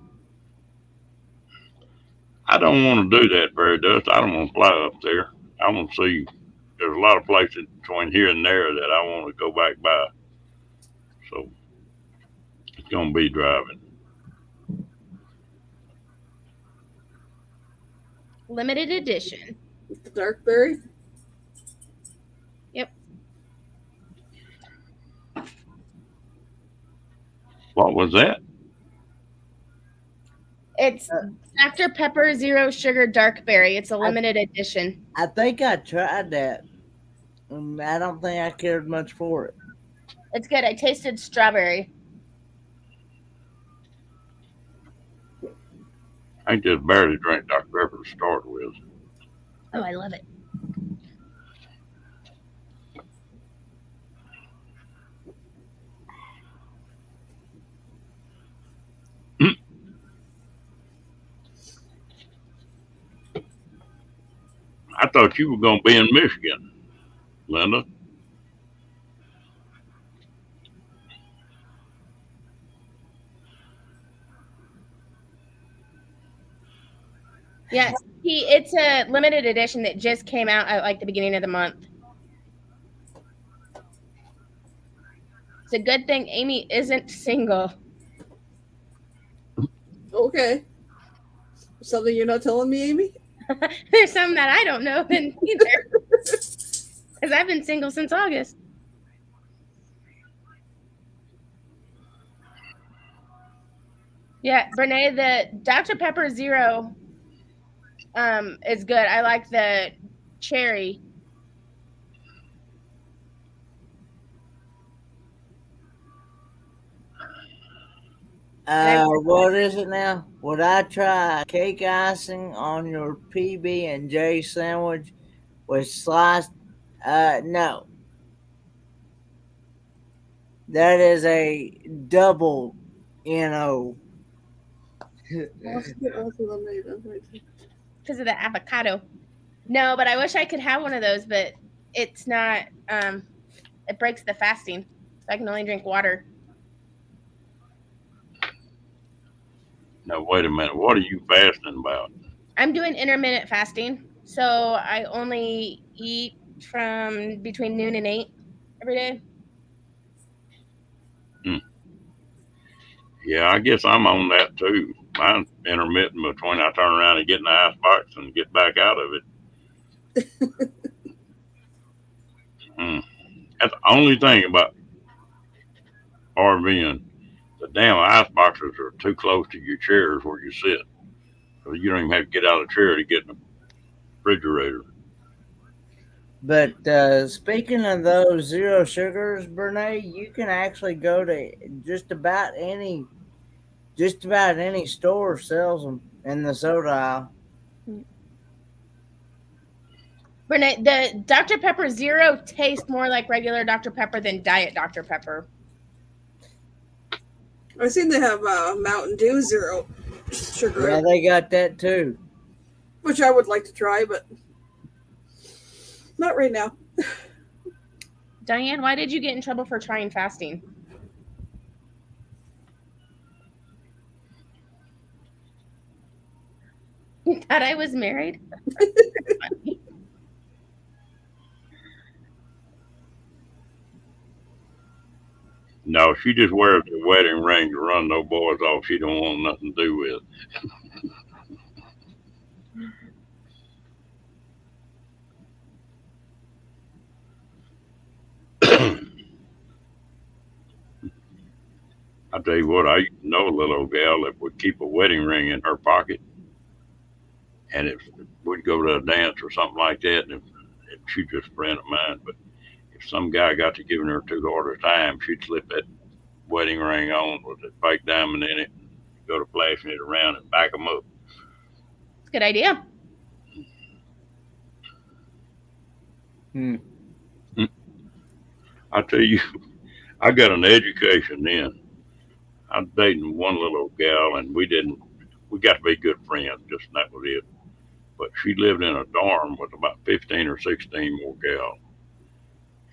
I don't want to do that, Fairy Dust. I don't want to fly up there. I want to see. There's a lot of places between here and there that I want to go back by. So it's going to be driving.
Limited edition.
The dark berry.
Yep.
What was that?
It's Dr. Pepper 0 Sugar Dark Berry. It's a limited edition.
I think I tried that. I don't think I cared much for it.
It's good. I tasted strawberry.
I just barely drank Dr. Pepper to start with.
Oh, I love it.
I thought you were going to be in Michigan, Linda.
Yes. It's a limited edition that just came out at like the beginning of the month. It's a good thing Amy isn't single.
Okay. Something you're not telling me, Amy?
There's some that I don't know then either. Because I've been single since August. Yeah, Brene, the Dr. Pepper Zero is good. I like the cherry.
What is it now? Would I try cake icing on your PB and J sandwich with sliced? No. That is a double NO.
Let's get lemonade.
Because of the avocado. No, but I wish I could have one of those, but it's not. It breaks the fasting. So I can only drink water.
Now, wait a minute. What are you fasting about?
I'm doing intermittent fasting, so I only eat from between noon and 8 every day.
Yeah, I guess I'm on that too. Mine's intermittent between I turn around and get in the ice box and get back out of it. That's the only thing about RVing. The damn ice boxes are too close to your chairs where you sit. So you don't even have to get out of the chair to get in the refrigerator.
But speaking of those zero sugars, Brene, you can actually go to just about any store sells them in the soda aisle.
Brene, the Dr. Pepper Zero tastes more like regular Dr. Pepper than Diet Dr. Pepper.
I've seen they have Mountain Dew Zero sugar.
Yeah, they got that too.
Which I would like to try, but not right now.
Diane, why did you get in trouble for trying fasting? Thought I was married?
No, she just wears the wedding ring to run those boys off. She don't want nothing to do with. I tell you what, I used to know a little old gal that would keep a wedding ring in her pocket, and if we'd go to a dance or something like that, and she's just a friend of mine, but if some guy got to giving her too hard a time, she'd slip that wedding ring on with a fake diamond in it, go to flashing it around and back them up.
It's a good idea.
I tell you, I got an education then. I was dating one little old gal, and we got to be good friends, just that was it. But she lived in a dorm with about 15 or 16 more gals.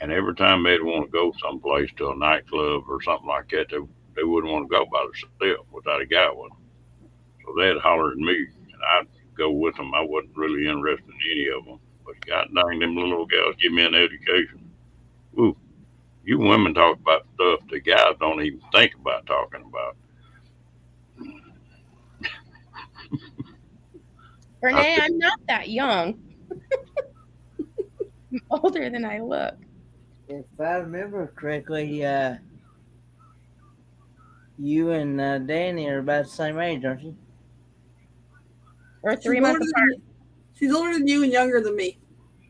And every time they'd want to go someplace to a nightclub or something like that, they wouldn't want to go by themselves without a guy with them. So they'd holler at me, and I'd go with them. I wasn't really interested in any of them. But God dang, them little old gals give me an education. Ooh, you women talk about stuff the guys don't even think about talking about.
Renee, I'm not that young. I'm older than I look.
If I remember correctly, you and Danny are about the same age, aren't you?
We're 3 months apart.
She's older than you and younger than me.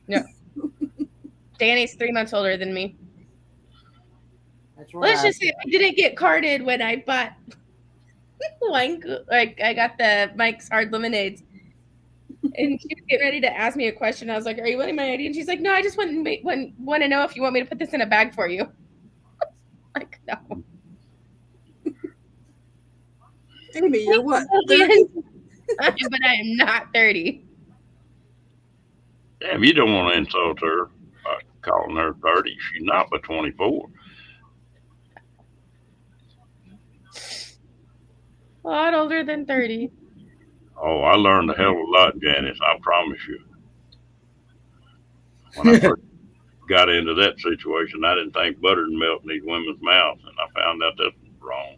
Yeah. Danny's 3 months older than me.
That's right.
Let's just say I didn't get carded when I bought wine. Like I got the Mike's Hard Lemonades. And she was getting ready to ask me a question. I was like, "Are you wanting my ID?" And she's like, "No, I just want to know if you want me to put this in a bag for you." Like, no.
Amy, you're what?
But I am not 30.
Damn, you don't want to insult her by calling her 30. She's not but 24.
A lot older than 30.
Oh, I learned a hell of a lot, Janice. I promise you. When I first got into that situation, I didn't think butter would melt in these women's mouths, and I found out that was wrong.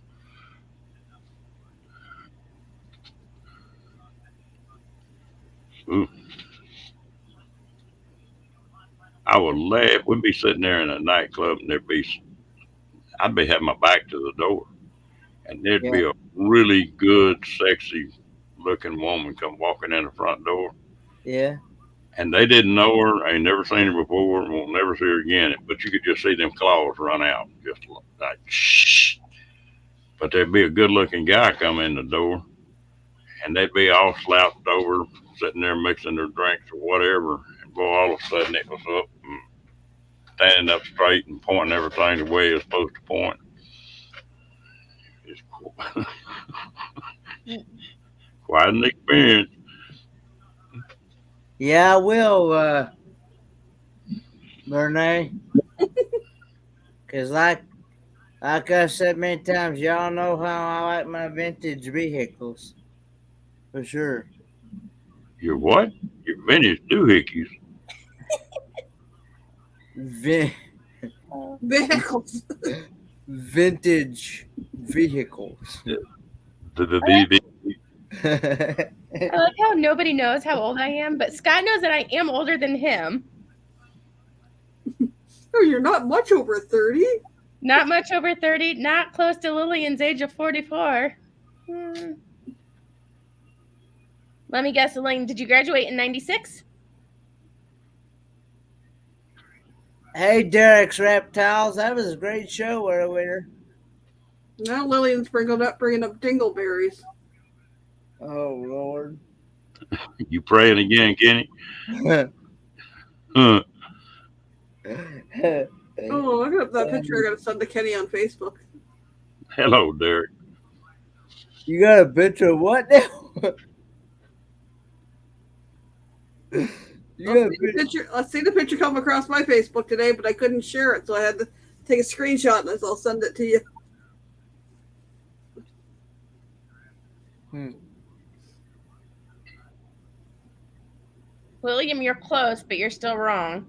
Ooh, I would laugh. We'd be sitting there in a nightclub, and I'd be having my back to the door, and there'd
Yeah.
be a really good, sexy looking woman come walking in the front door,
Yeah.
and they didn't know her, ain't never seen her before, and won't never see her again. But you could just see them claws run out, just like shh. But there'd be a good looking guy come in the door, and they'd be all slouched over, sitting there mixing their drinks or whatever, and boy, all of a sudden it was up and standing up straight and pointing everything the way it's supposed to point. It's quite an experience.
Yeah, I will, Bernie. Because, like I said many times, y'all know how I like my vintage vehicles. For sure.
Your what? Your vintage doohickeys.
Vehicles.
Vintage vehicles.
The
I like how nobody knows how old I am, but Scott knows that I am older than him.
Oh, you're not much over 30.
Not much over 30, not close to Lillian's age of 44. Let me guess, Elaine, did you graduate in 96?
Hey, Derek's Reptiles. That was a great show earlier.
Now Lillian's bringing up dingleberries.
Oh, Lord.
You praying again, Kenny? Huh.
Oh, look at that picture I got to send to Kenny on Facebook.
Hello, Derek.
You got a picture of what now? You got a picture.
I seen the picture come across my Facebook today, but I couldn't share it, so I had to take a screenshot and I'll send it to you.
William, you're close, but you're still wrong.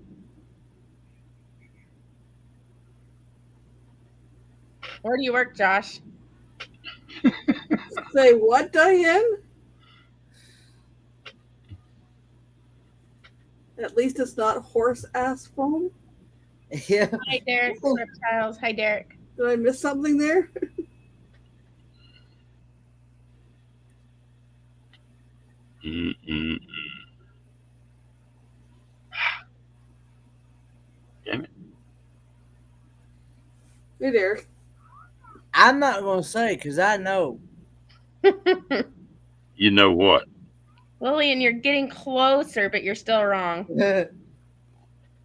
Where do you work, Josh?
Say what, Diane? At least it's not horse ass foam.
Yeah.
Hi, Derek. Reptiles. Hi, Derek.
Did I miss something there?
Mm-mm. Damn it.
Hey, Derek.
I'm not going to say because I know.
You know what?
Lillian, you're getting closer, but you're still wrong.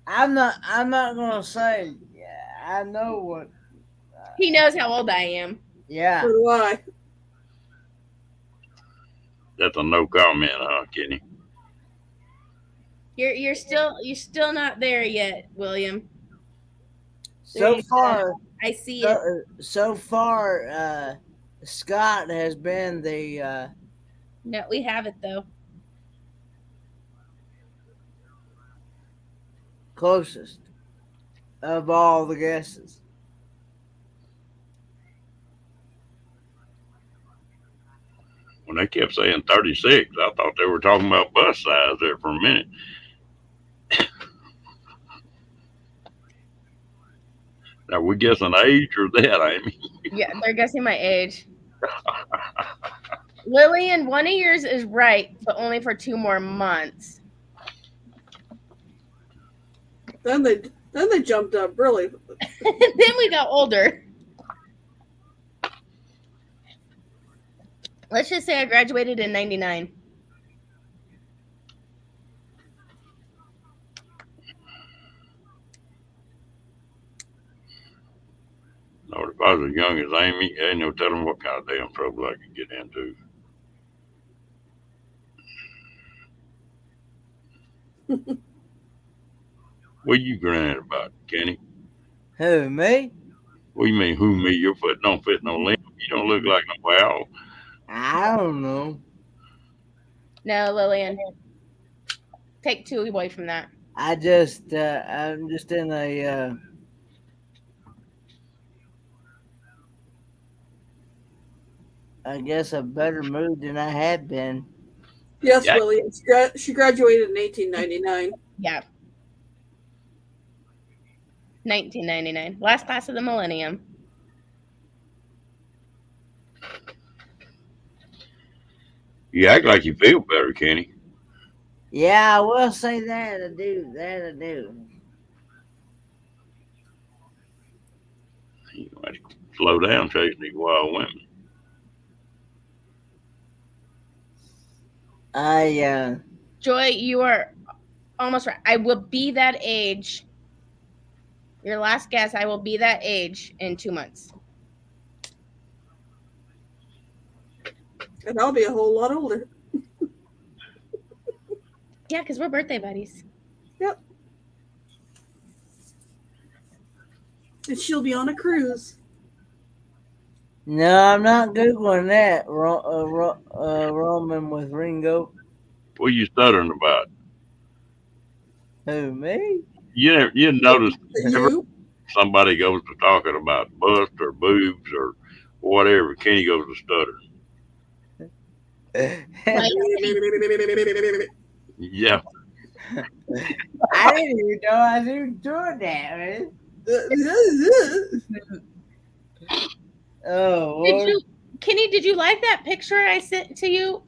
I'm not going to say. Yeah, I know what.
He knows how old I am.
Yeah.
So do I.
That's a no comment, huh, Kenny?
You're still not there yet, William.
So far,
I see it.
so far, Scott has been the
No, we have it though.
closest of all the guesses.
When they kept saying 36, I thought they were talking about bus size there for a minute. Now we guessing age or that, Amy?
Yeah, they're guessing my age. Lillian, one of yours is right, but only for 2 more months.
Then they jumped up, really.
Then we got older. Let's just say I graduated in 99.
Lord, if I was as young as Amy, ain't no telling what kind of damn trouble I could get into. What you grinning about, Kenny?
Who, me?
What you mean, who me? Your foot don't fit no limb. You don't look like no owl.
I don't know.
No, Lillian. Take 2 away from that.
I'm just in a I guess a better mood than I had been.
Yes,
Yeah.
Willie. She graduated in 1899.
Yeah. 1999. Last class of the millennium.
You act like you feel better, Kenny.
Yeah, I will say that. I do. That I do.
You got to slow down chasing these wild women.
Joy, you are almost right. I will be that age. Your last guess, I will be that age in 2 months.
And I'll be a whole lot older.
Yeah, because we're birthday buddies.
Yep. And she'll be on a cruise.
No, I'm not Googling that. Roman with Ringo.
What are you stuttering about?
Who, me?
You notice
You?
somebody goes to talking about bust or boobs or whatever, Kenny goes to stuttering.
Like,
Yeah.
I didn't even know I was doing that, man. Oh,
did
Lord.
you, Kenny, did you like that picture I sent to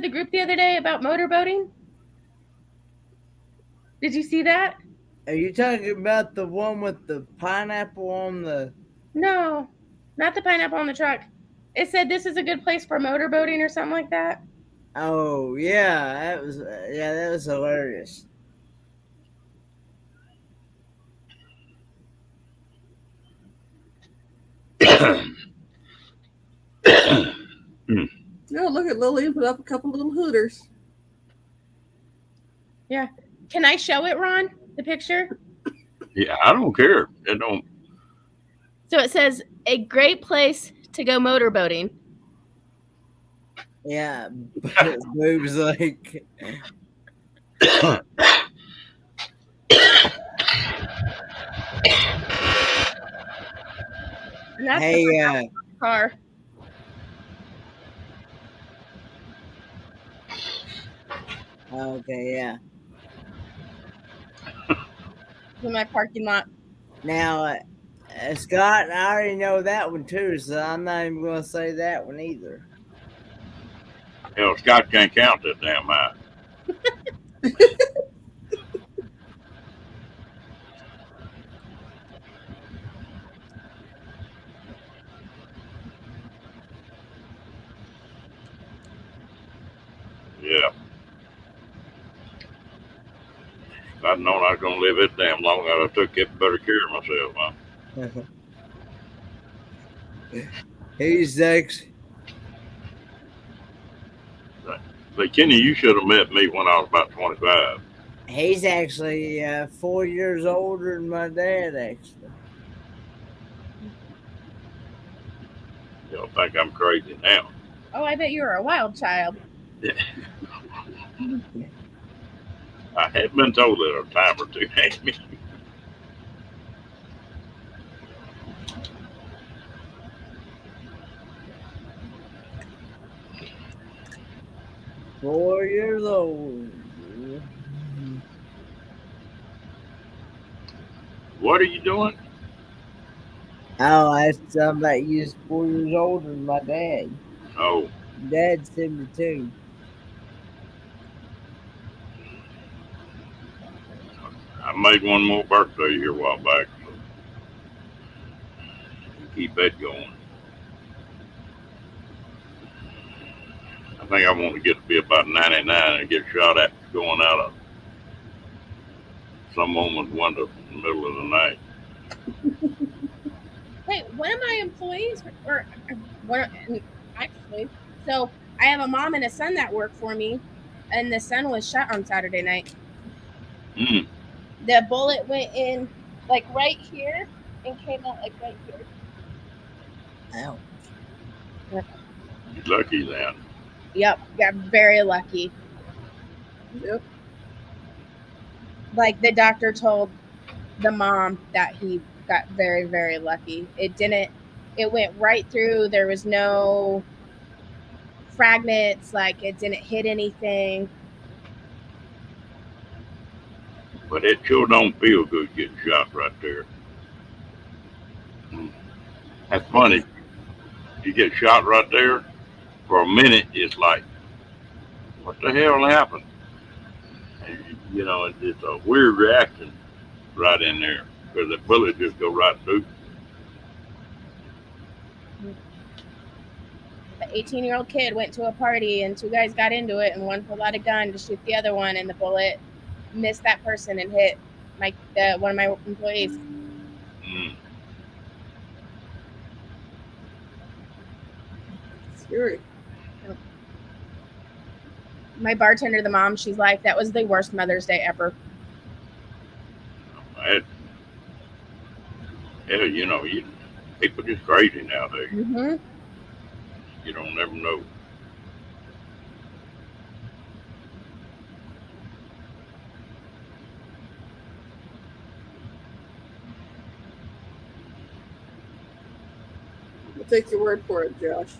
the group the other day about motorboating? Did you see that?
Are you talking about the one with the pineapple on the...
No, not the pineapple on the truck. It said this is a good place for motorboating or something like that.
Oh, yeah, that was hilarious.
No, look at Lily put up a couple little hooters.
Yeah. Can I show it, Ron? The picture?
Yeah, I don't care. It don't.
So it says a great place to go motorboating.
Yeah, boobs like...
And that's
Hey,
the car.
okay, yeah.
In my parking lot.
Now, Scott, I already know that one too, so I'm not even going to say that one either.
Hell, Scott can't count that damn high. Yeah. If I'd known I was going to live it damn long, I'd have took it better care of myself, huh?
He's actually...
But Kenny, you should have met me when I was about 25.
He's actually 4 years older than my dad, actually.
You don't think I'm crazy now.
Oh, I bet you were a wild child.
Yeah. I have been told that a time or two, Amy.
Four years old.
What are you doing?
Oh, I asked somebody he's 4 years older than my dad.
Oh,
Dad's 72.
I made one more birthday here a while back. So keep that going. I think I want to get to be about 99 and get shot at going out of some woman's window in the middle of the night.
Hey, one of my employees, actually, so I have a mom and a son that work for me, and the son was shot on Saturday night.
Mm.
The bullet went in like right here and came out like right here.
Ow.
Lucky then.
Yep, got very lucky.
Yep.
Like the doctor told the mom that he got very, very lucky. It went right through. There was no fragments, like it didn't hit anything.
But it sure don't feel good getting shot right there. That's funny. You get shot right there, for a minute, it's like, what the hell happened? And, you know, it's a weird reaction right in there because the bullet just go right through.
The 18-year-old kid went to a party and two guys got into it and one pulled out a gun to shoot the other one and the bullet missed that person and hit one of my employees.
Scary.
My bartender, the mom, she's like, that was the worst Mother's Day ever.
Yeah, you know, people just crazy nowadays.
Mm-hmm.
You don't never know.
I'll take your word for it, Josh.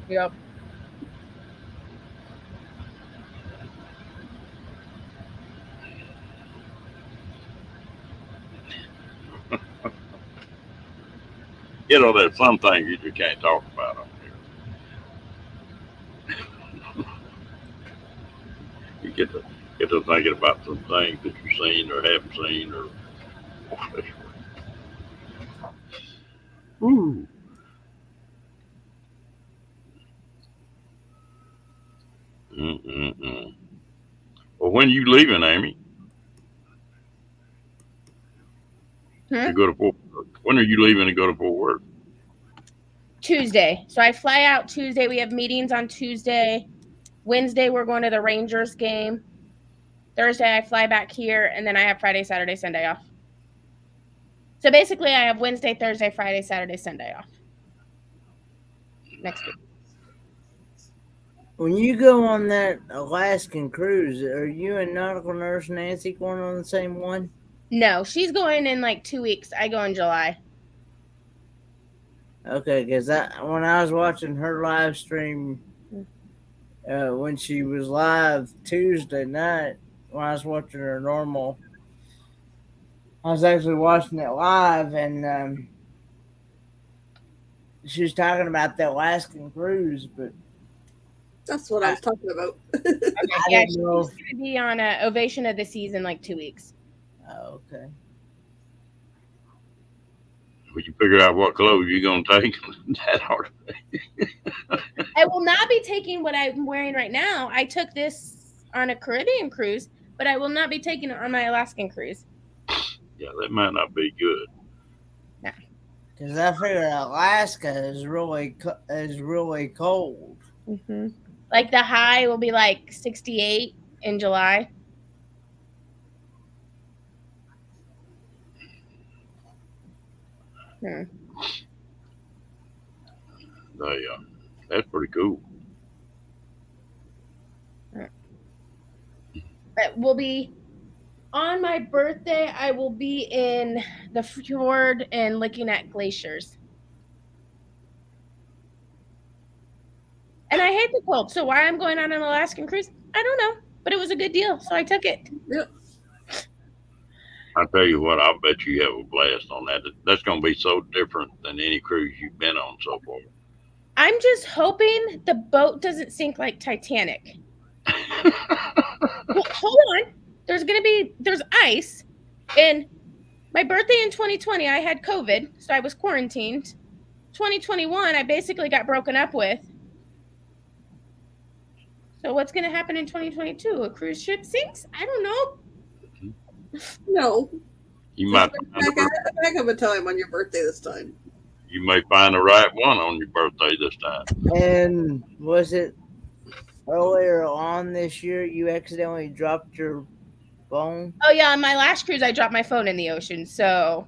Yep.
You know, there's some things you just can't talk about on here. You get to thinking about some things that you've seen or haven't seen or Ooh. Well, when are you leaving, Amy? To go to Fort Worth? When are you leaving to go to Fort Worth?
Tuesday. So I fly out Tuesday. We have meetings on Tuesday. Wednesday, we're going to the Rangers game. Thursday, I fly back here, and then I have Friday, Saturday, Sunday off. So basically, I have Wednesday, Thursday, Friday, Saturday, Sunday off. Next week.
When you go on that Alaskan cruise, are you and Nautical Nurse Nancy going on the same one?
No, she's going in like 2 weeks. I go in July.
Okay, because when I was watching her live stream, when she was live Tuesday night, when I was watching her normal, I was actually watching it live, and she was talking about the Alaskan cruise, but
That's what I was talking about.
Yeah, she's going to be on Ovation of the Season like 2 weeks.
Oh, okay.
Will you figure out what clothes you're going to take? That hard.
I will not be taking what I'm wearing right now. I took this on a Caribbean cruise, but I will not be taking it on my Alaskan cruise.
Yeah, that might not be good.
No.
Because I figure Alaska is really cold.
Mm-hmm. Like the high will be like 68 in July.
That's pretty cool.
But we'll be on my birthday. I will be in the fjord and looking at glaciers. And I hate the cold. So why I'm going on an Alaskan cruise, I don't know. But it was a good deal, so I took it.
Yep.
I tell you what, I bet you have a blast on that. That's going to be so different than any cruise you've been on so far.
I'm just hoping the boat doesn't sink like Titanic. Well, hold on. There's ice. And my birthday in 2020, I had COVID, so I was quarantined. 2021, I basically got broken up with. So what's going to happen in 2022? A cruise ship sinks? I don't know.
No.
You might
heck of a time on your birthday this time.
You may find the right one on your birthday this time.
And was it earlier on this year you accidentally dropped your phone?
Oh yeah, on my last cruise I dropped my phone in the ocean, so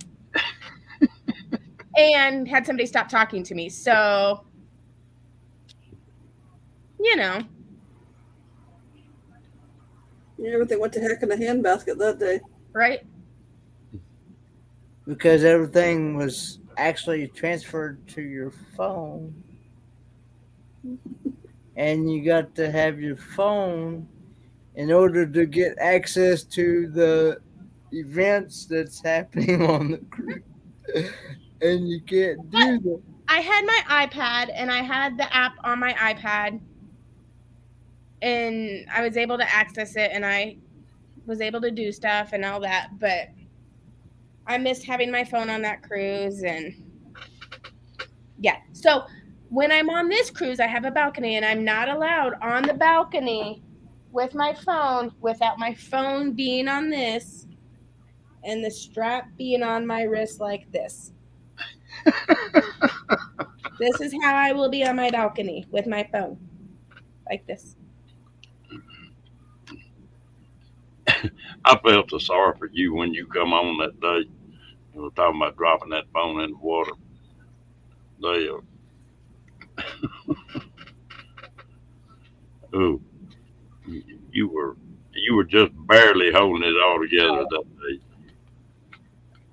and had somebody stop talking to me. So you know.
Everything went to heck in a handbasket that day.
Right?
Because everything was actually transferred to your phone. and you got to have your phone in order to get access to the events that's happening on the cruise. And you can't do that.
I had my iPad and I had the app on my iPad, and I was able to access it, and I was able to do stuff and all that, but I missed having my phone on that cruise. And yeah, so when I'm on this cruise, I have a balcony, and I'm not allowed on the balcony with my phone without my phone being on this and the strap being on my wrist like this. This is how I will be on my balcony with my phone like this.
I felt so sorry for you when you come on that day. You were talking about dropping that phone in the water. They, oh, you were just barely holding it all together that day.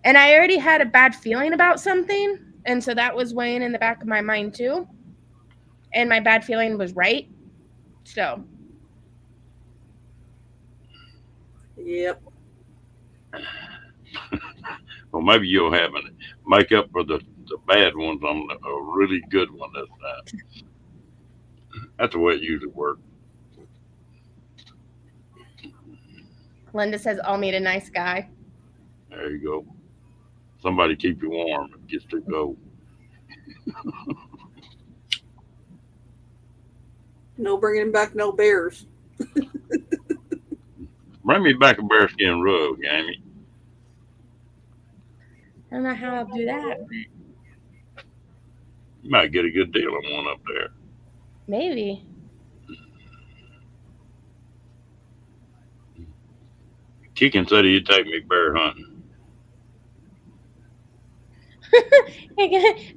And I already had a bad feeling about something, and so that was weighing in the back of my mind too. And my bad feeling was right. So
Yep.
Well, maybe you'll have an make up for the bad ones on a really good one this time. That's the way it usually works.
Linda says, I'll meet a nice guy.
There you go. Somebody keep you warm. It gets too cold.
No bringing back no bears.
Bring me back a bearskin rug, Amy.
I don't know how I'll do that.
You might get a good deal on one up there.
Maybe.
Keegan said he'd take me bear hunting.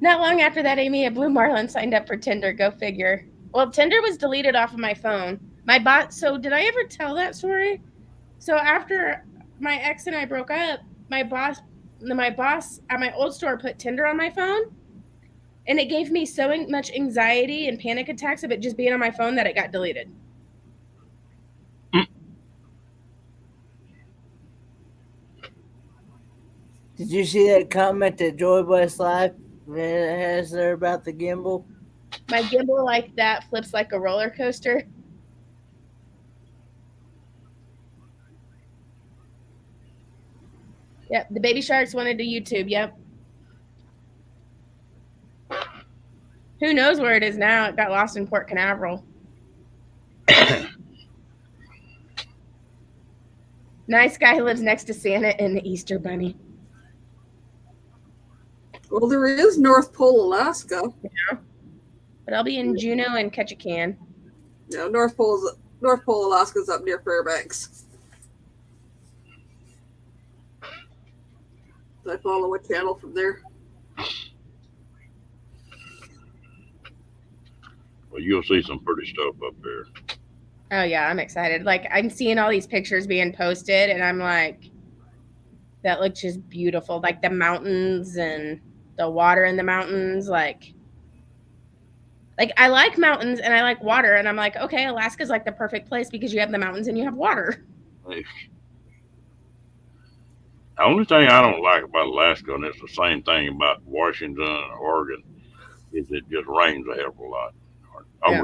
Not long after that, Amy at Blue Marlin signed up for Tinder. Go figure. Well, Tinder was deleted off of my phone. So did I ever tell that story? So after my ex and I broke up, my boss at my old store put Tinder on my phone, and it gave me so much anxiety and panic attacks of it just being on my phone that it got deleted.
Did you see that comment that Joy West Life has there about the gimbal?
My gimbal like that flips like a roller coaster. Yep, the baby sharks wanted to YouTube. Yep. Who knows where it is now? It got lost in Port Canaveral. Nice guy who lives next to Santa and the Easter Bunny.
Well, there is North Pole, Alaska.
Yeah. But I'll be in Juneau and Ketchikan.
No, North Pole, Alaska's up near Fairbanks. Do I follow a channel from there?
Well, you'll see some pretty stuff up there.
Oh yeah, I'm excited. Like I'm seeing all these pictures being posted, and I'm like, that looks just beautiful. Like the mountains and the water in the mountains. Like I like mountains and I like water, and I'm like, okay, Alaska's like the perfect place because you have the mountains and you have water.
The only thing I don't like about Alaska, and it's the same thing about Washington and Oregon, is it just rains a hell of a lot.
Yeah.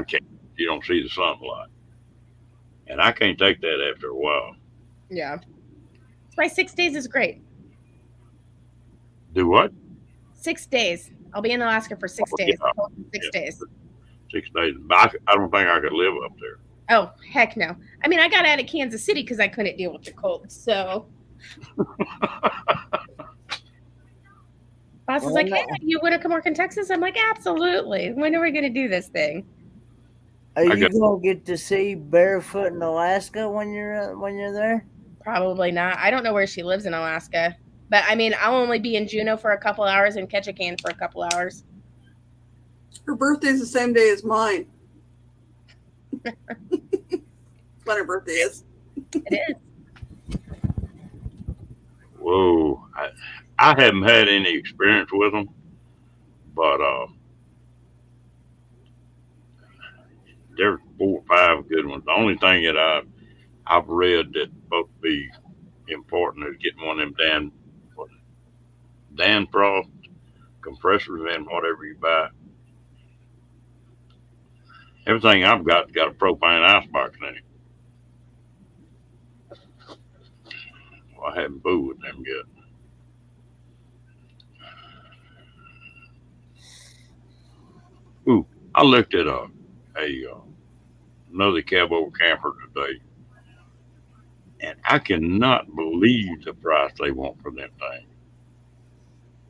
You don't see the sun a lot. And I can't take that after a while.
Yeah. That's why 6 days is great.
Do what?
6 days. I'll be in Alaska for 6 days.
Yeah.
6 days.
6 days. But I don't think I could live up there.
Oh, heck no. I mean, I got out of Kansas City because I couldn't deal with the cold. So boss is like, hey, you want to come work in Texas? I'm like, absolutely. When are we going to do this thing?
Are you gonna get to see barefoot in Alaska when you're there?
Probably not. I don't know where she lives in Alaska, but I mean, I'll only be in Juneau for a couple hours and Ketchikan for a couple hours.
Her birthday's the same day as mine. When her birthday is.
It is.
Whoa. I haven't had any experience with them, but there's 4 or 5 good ones. The only thing that I've read that's supposed to be important is getting one of them Dan Frost compressors and whatever you buy. Everything I've got a propane icebox in it. Well, I haven't fooled with them yet. Ooh, I looked at another cab over camper today, and I cannot believe the price they want for them things.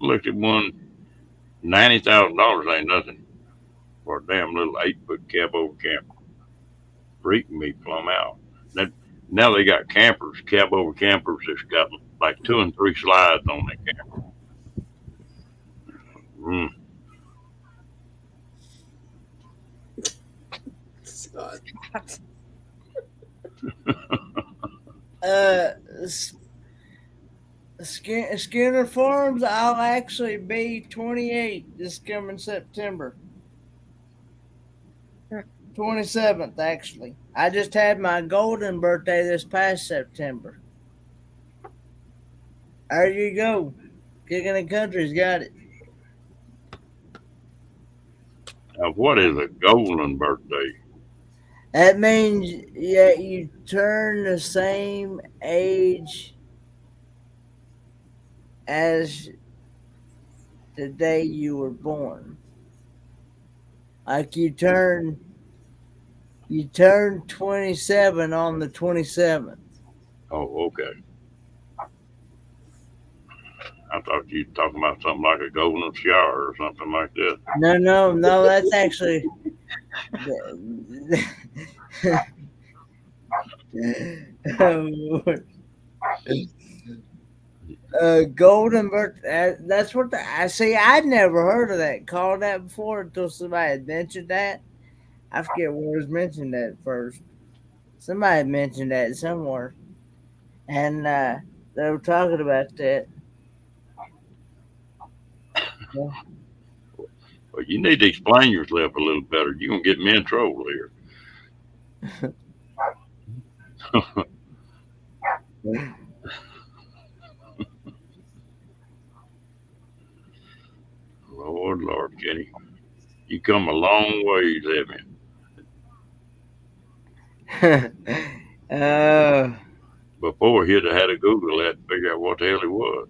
Looked at one, $90,000 ain't nothing for a damn little 8-foot cab over camper. Freaking me plumb out. Now they got campers, cab over campers that's got like 2 and 3 slides on that camper. Mm.
Scott.
Skinner Farms, I'll actually be 28 this coming September. 27th, actually. I just had my golden birthday this past September. There you go. Kicking the Country's got it.
Now, what is a golden birthday?
That means you turn the same age as the day you were born. Like you turn 27 on the 27th.
Oh, okay. I thought you were talking about something like a golden shower or something like that.
No, that's actually golden birthday. That's what I see. I'd never heard of that. Called that before until somebody had mentioned that. I forget where it was mentioned at first. Somebody had mentioned that somewhere, and they were talking about that.
Well, you need to explain yourself a little better. You're gonna get me in trouble here. Lord, Kenny, you come a long ways, haven't you? Before he'd have had to Google that to figure out what the hell it was.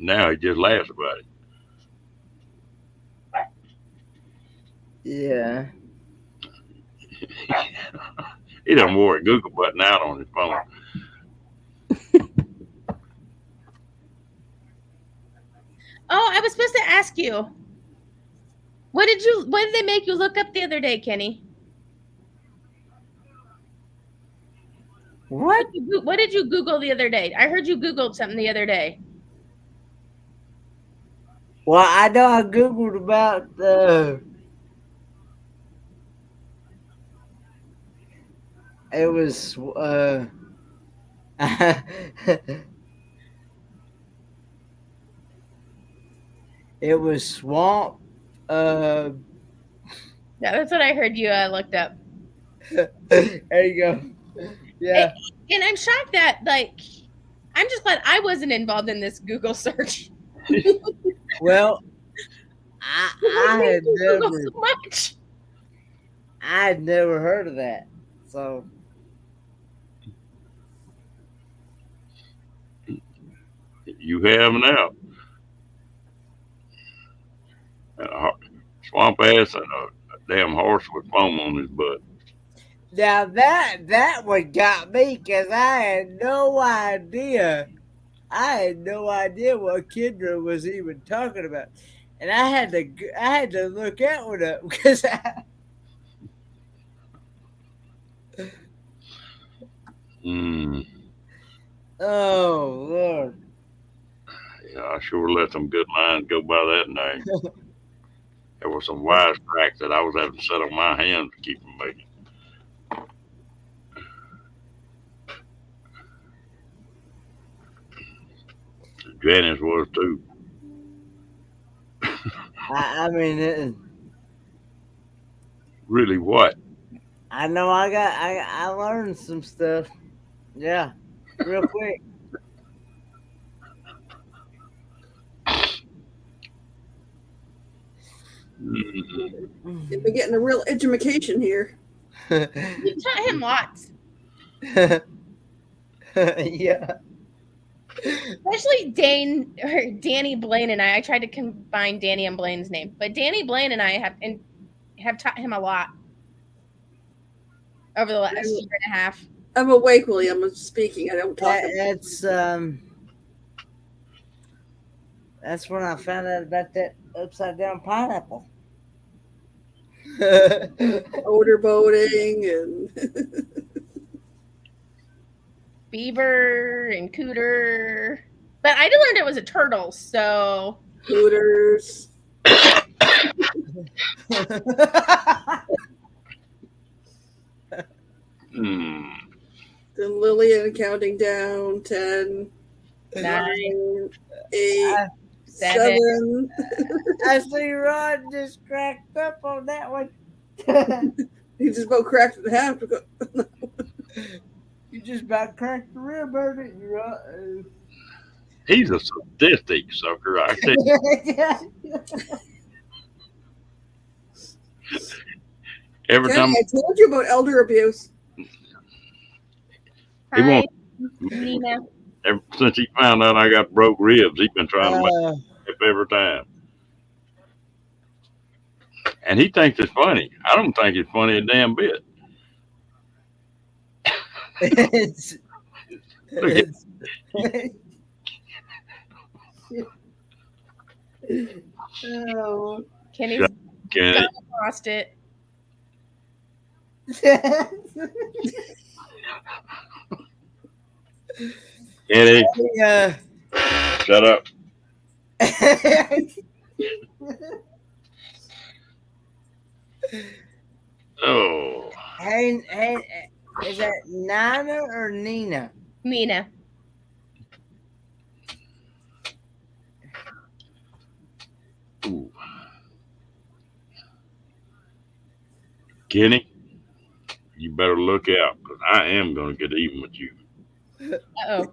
Now he just laughs about it.
Yeah.
He done wore a Google button out on his phone.
Oh, I was supposed to ask you. What did they make you look up the other day, Kenny?
What?
What did you Google the other day? I heard you Googled something the other day.
Well, I know I Googled about it was it was swamp.
Yeah, that's what I heard you looked up.
There you go. Yeah.
And I'm shocked that I'm just glad I wasn't involved in this Google search.
Well, I had never
so much.
I had never heard of that. So
You have now. And a swamp ass and a damn horse with foam on his butt.
now that one got me because I had no idea. I had no idea what Kendra was even talking about, and I had to look that one up because Oh Lord.
Yeah, I sure let some good lines go by that name. There were some wisecracks that I was having to sit on my hands to keep from making. Janice was too.
I mean,
Really what?
I know I learned some stuff. Yeah, real quick.
Mm-mm.
You've been getting a real education here.
You taught him lots,
Yeah.
especially Danny Blaine and I. I tried to combine Danny and Blaine's name, but Danny Blaine and I have taught him a lot over the last year and a half.
I'm awake, William. I'm speaking. I don't talk.
That's when I found out about that upside down pineapple.
Odor boating and
Beaver and cooter. But I learned it was a turtle, so
hooters.
Mm.
Then Lillian counting down 10,
9,
8,
7.
7.
I see Rod just cracked up on that one.
He just about cracked it in half.
You just about cracked the rib, didn't you, Rod?
He's a sadistic sucker. I tell you, every
Kenny,
time
I told you about elder abuse.
he
Hi,
won't.
Nina.
Ever since he found out I got broke ribs, he's been trying to make it up every time. And he thinks it's funny. I don't think it's funny a damn bit.
Oh.
Kenny's
Kenny,
lost it.
Kenny,
Yeah.
shut up. Oh,
Hey, is that Nina or Nina?
Nina.
ooh. Kenny, you better look out because I am going to get even with you.
Uh-oh.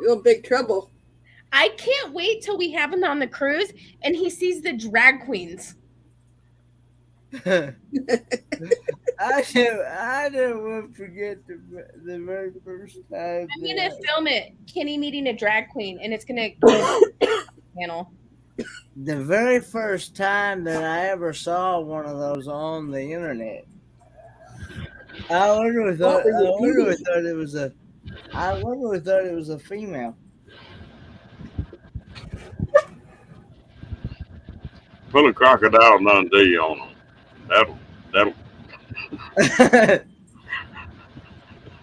You're in big trouble.
I can't wait till we have him on the cruise and he sees the drag queens.
I don't want to forget the very first time.
I'm gonna film it, Kenny meeting a drag queen, and it's gonna go on the channel.
The very first time that I ever saw one of those on the internet, I wonder if thought it was a female.
Put a Crocodile Dundee on them. That'll.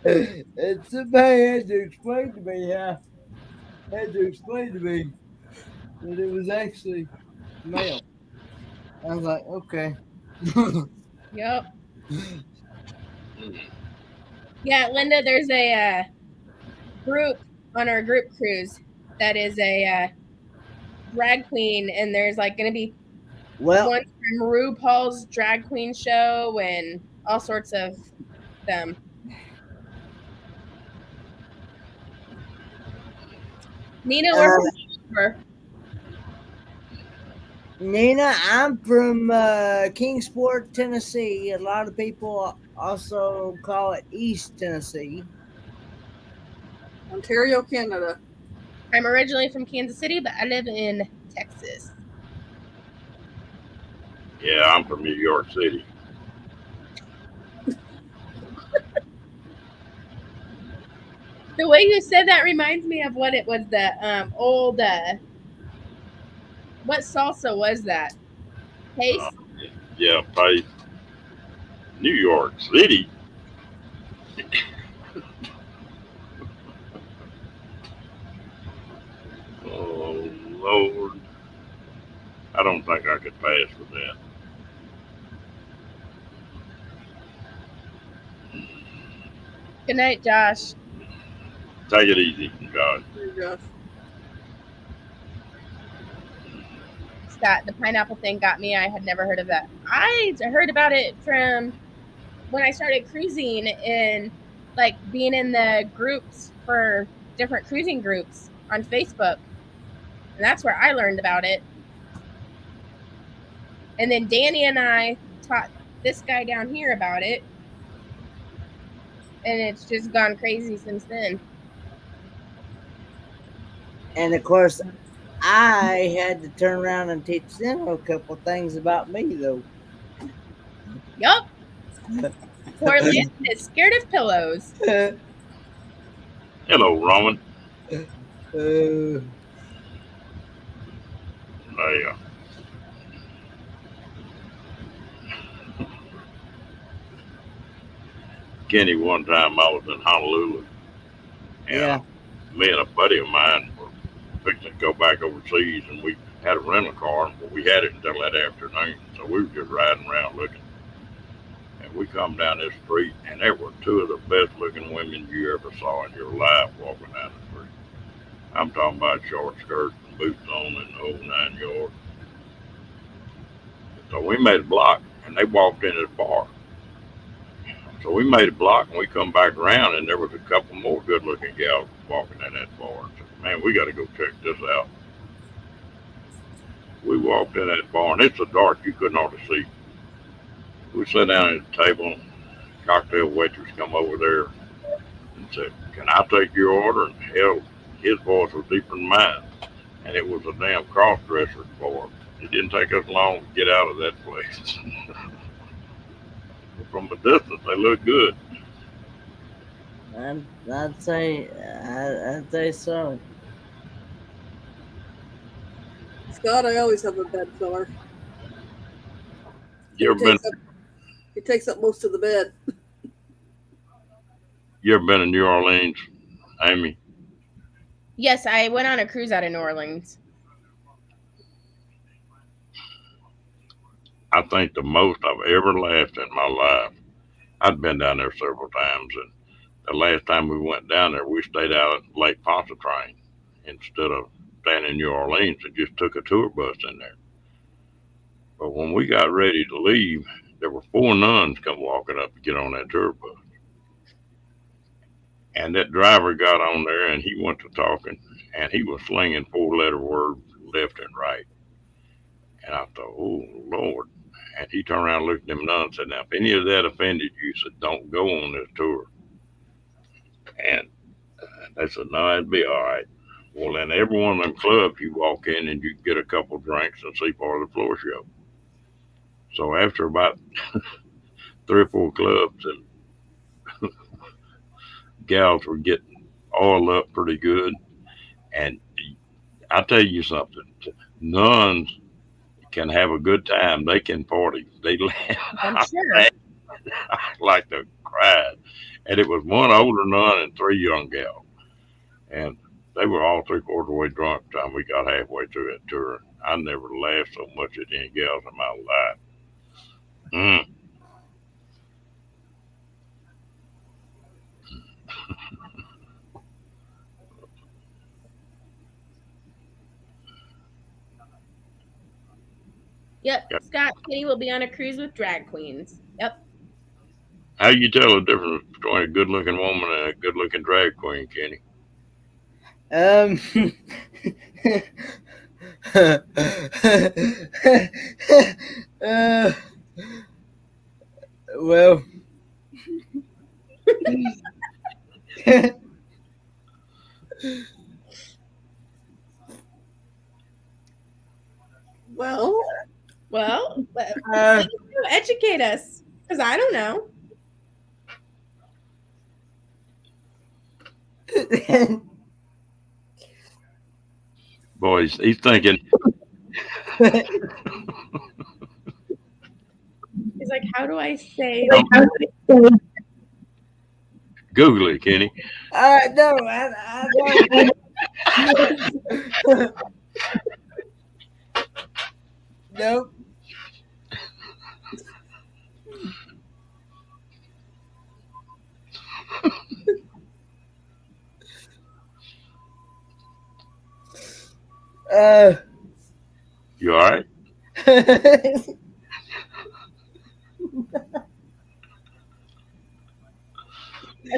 It's somebody had to explain to me that it was actually male. I was like, okay.
Yep. Yeah, Linda, there's a group on our group cruise that is a drag queen, and there's like going to be
Well,
one from RuPaul's drag queen show and all sorts of them. Nina, where from?
Nina, I'm from Kingsport, Tennessee. A lot of people also call it East Tennessee.
Ontario, Canada.
I'm originally from Kansas City, but I live in Texas.
Yeah, I'm from New York City.
The way you said that reminds me of what it was, the old what salsa was that? Pace?
Yeah, Pace. New York City. Oh, Lord. I don't think I could pass with that.
Good night, Josh.
Take it easy, God.
There you go.
Scott. The pineapple thing got me. I had never heard of that. I heard about it from when I started cruising and like being in the groups for different cruising groups on Facebook. And that's where I learned about it. And then Danny and I taught this guy down here about it. And it's just gone crazy since then.
And of course, I had to turn around and teach them a couple things about me, though.
Yup. Poor Landon is scared of pillows.
Hello, Roman.
Uh,
Hey, Kenny, one time I was in Honolulu, and
yeah.
me and a buddy of mine were fixing to go back overseas, and we had a rental car, but we had it until that afternoon, so we were just riding around looking. And we come down this street, and there were two of the best looking women you ever saw in your life walking down the street. I'm talking about short skirts and boots on and the whole 9 yards. So we made a block, and they walked into the bar. So we made a block, and we come back around, and there was a couple more good-looking gals walking in that bar. I said, man, we got to go check this out. We walked in that bar, and it's so dark you couldn't hardly see. We sat down at the table, and cocktail waitress come over there and said, can I take your order? And hell, his voice was deeper than mine, and it was a damn cross-dresser bar. It didn't take us long to get out of that place. From a distance, they look good.
I'd say so.
Scott, I always have a bedfeller.
You ever
He takes up most of the bed.
been in New Orleans, Amy?
Yes, I went on a cruise out of New Orleans.
I think the most I've ever laughed in my life. I'd been down there several times, and the last time we went down there, we stayed out at Lake Pontchartrain instead of staying in New Orleans and just took a tour bus in there. But when we got ready to leave, there were 4 nuns come walking up to get on that tour bus. And that driver got on there, and he went to talking, and he was slinging 4-letter words left and right. And I thought, oh, Lord. And he turned around and looked at them nuns and said, now, if any of that offended you, said, don't go on this tour. And they said, no, it'd be all right. Well, in every one of them clubs, you walk in and you get a couple drinks and see part of the floor show. So after about 3 or 4 clubs, and gals were getting oiled up pretty good. And I tell you something, nuns can have a good time. They can party. They laugh.
I'm sure.
I like to cry. And it was 1 older nun and 3 young gals. And they were all 3/4 of the way drunk by the time we got halfway through that tour. I never laughed so much at any gals in my life.
Yep. Scott Kitty will be on a cruise with drag queens. Yep.
How you tell the difference between a good-looking woman and a good-looking drag queen, Kenny?
Well,
Well, educate us, because I don't know.
Boy, he's thinking.
He's like, how do I say?
Google it, Kenny.
No, I don't. Nope.
You all right?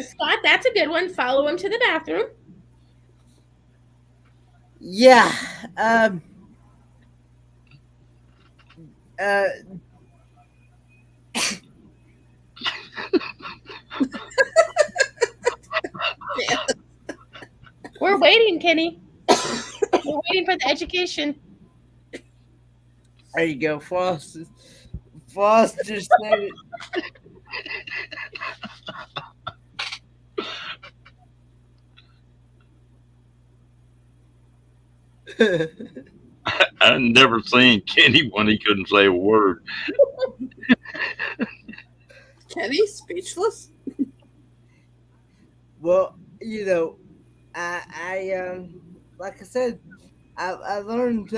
Scott, that's a good one. Follow him to the bathroom.
Yeah. Uh,
We're waiting, Kenny. We're waiting for the education.
there you go, Foster. Foster said it.
I never seen Kenny when he couldn't say a word.
Kenny, speechless.
Well, you know, I like I said, I learned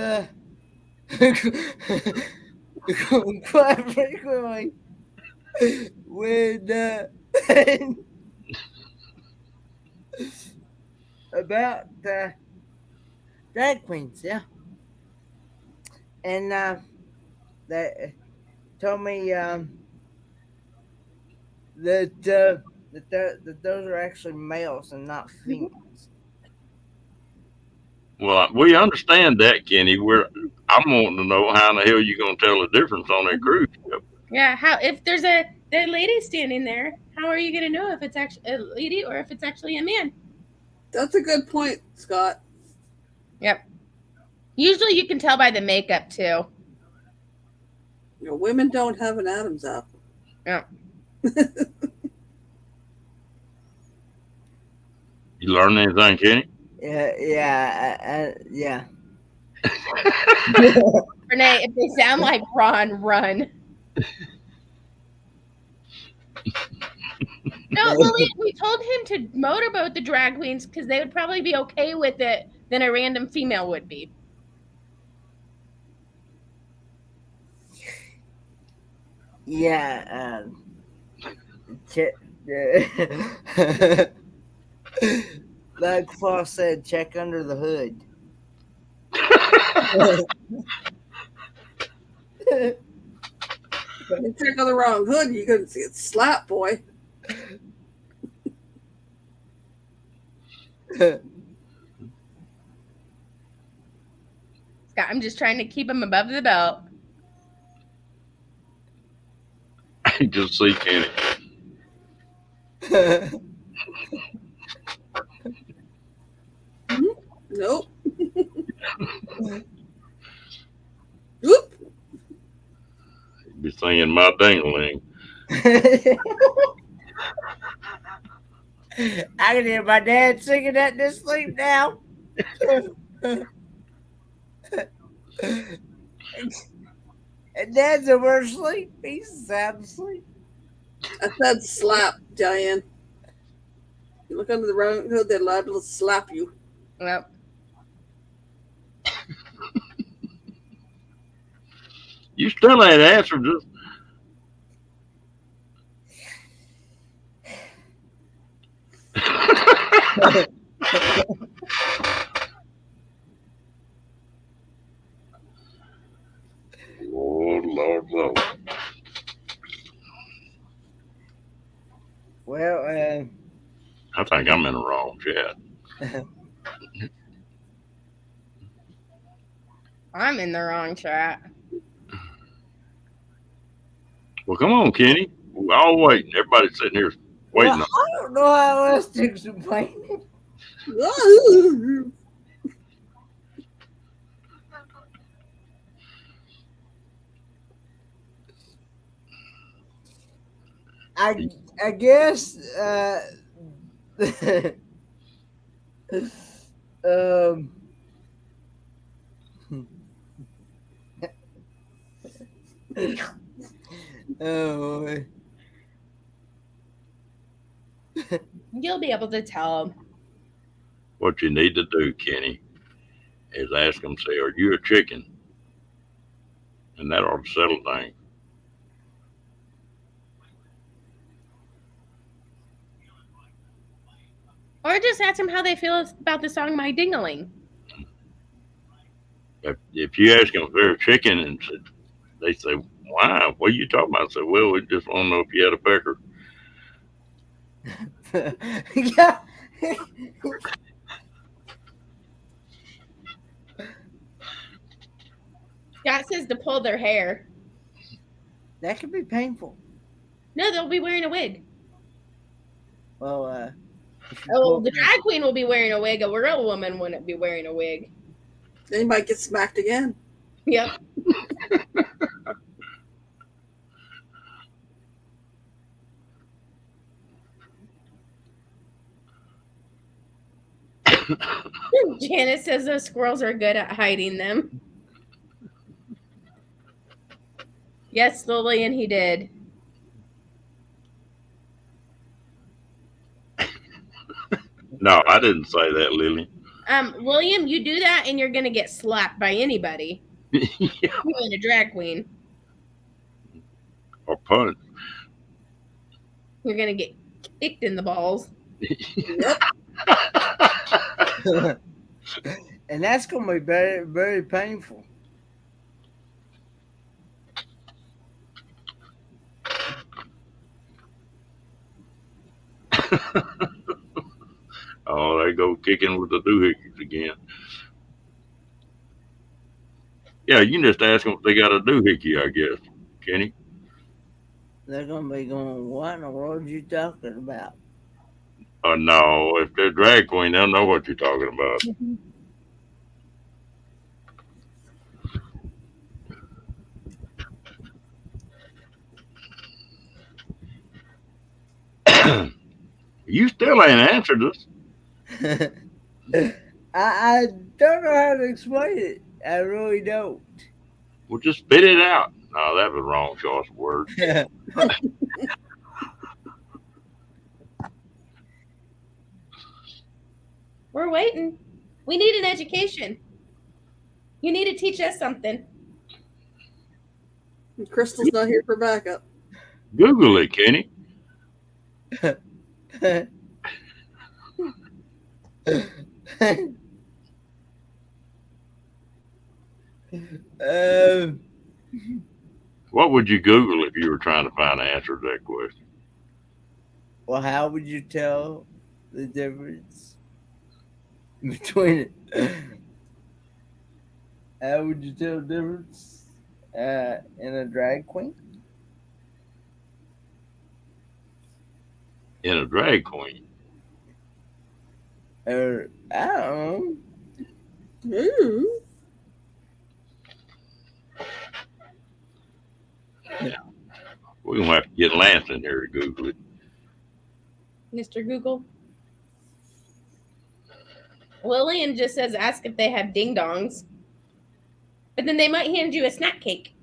quite frequently when about drag queens, yeah, and they told me that those are actually males and not females.
Well, we understand that, Kenny. I'm wanting to know how in the hell you gonna tell the difference on that cruise ship.
Yeah, how if there's a lady standing there, how are you gonna know if it's actually a lady or if it's actually a man?
That's a good point, Scott.
Yep. Usually you can tell by the makeup too.
You know, women don't have an Adam's apple.
Yeah.
You learn anything, Kenny?
Yeah.
Renee, if they sound like Ron, run. No, Lily, we told him to motorboat the drag queens because they would probably be okay with it than a random female would be.
Yeah. Like Foss said, check under the hood.
You check on the wrong hood, you couldn't see it. Slap, boy.
Scott, I'm just trying to keep him above the belt.
I just see Kenny.
Nope. Whoop.
Be singing my dingling.
I can hear my dad singing that in his sleep now. And Dad's over asleep. He's sound asleep.
I said slap, Diane. You look under the wrong hood, they're liable to slap you.
Yep.
You still ain't answered this. Lord.
Well,
I think I'm in the wrong chat.
I'm in the wrong chat.
Well, come on, Kenny. We're all waiting. Everybody's sitting here waiting.
well, I don't know how else to explain it. I guess oh boy.
You'll be able to tell.
What you need to do, Kenny, is ask them, say, are you a chicken? And that ought to settle things.
Or just ask them how they feel about the song My Dingaling.
if you ask them if they're chicken, and they say, "Why? What are you talking about?" I say, "Well, we just want to know if you had a pecker."
Yeah.
Scott says to pull their hair.
That could be painful.
No, they'll be wearing a wig.
Well, if you
Oh,
pull
the
their-
drag queen will be wearing a wig. A real woman wouldn't be wearing a wig.
Then you might get smacked again.
Yep. Janice says those squirrels are good at hiding them. Yes, Lillian, he did.
No, I didn't say that, Lily.
William, you do that and you're gonna get slapped by anybody.
Yeah.
You and a drag queen.
Or punched.
You're gonna get kicked in the balls.
Yep.
And that's going to be very, very painful.
Oh, they go kicking with the doohickeys again. Yeah, you can just ask them if they got a doohickey, I guess, Kenny.
They're going to be going, what in the world are you talking about?
No, if they're drag queen, they'll know what you're talking about. You still ain't answered us.
I don't know how to explain it. I really don't.
Well, just spit it out. No, that was the wrong choice of words.
We're waiting. We need an education. You need to teach us something.
Crystal's not here for backup.
Google it, Kenny. What would you Google if you were trying to find the answer to that question?
Well, how would you tell the difference between how would you tell the difference in a drag queen?
In a drag queen.
Or I don't know.
Ooh.
We're going to have to get Lance in here to Google it.
Mr. Google. Lillian just says ask if they have ding dongs. But then they might hand you a snack cake.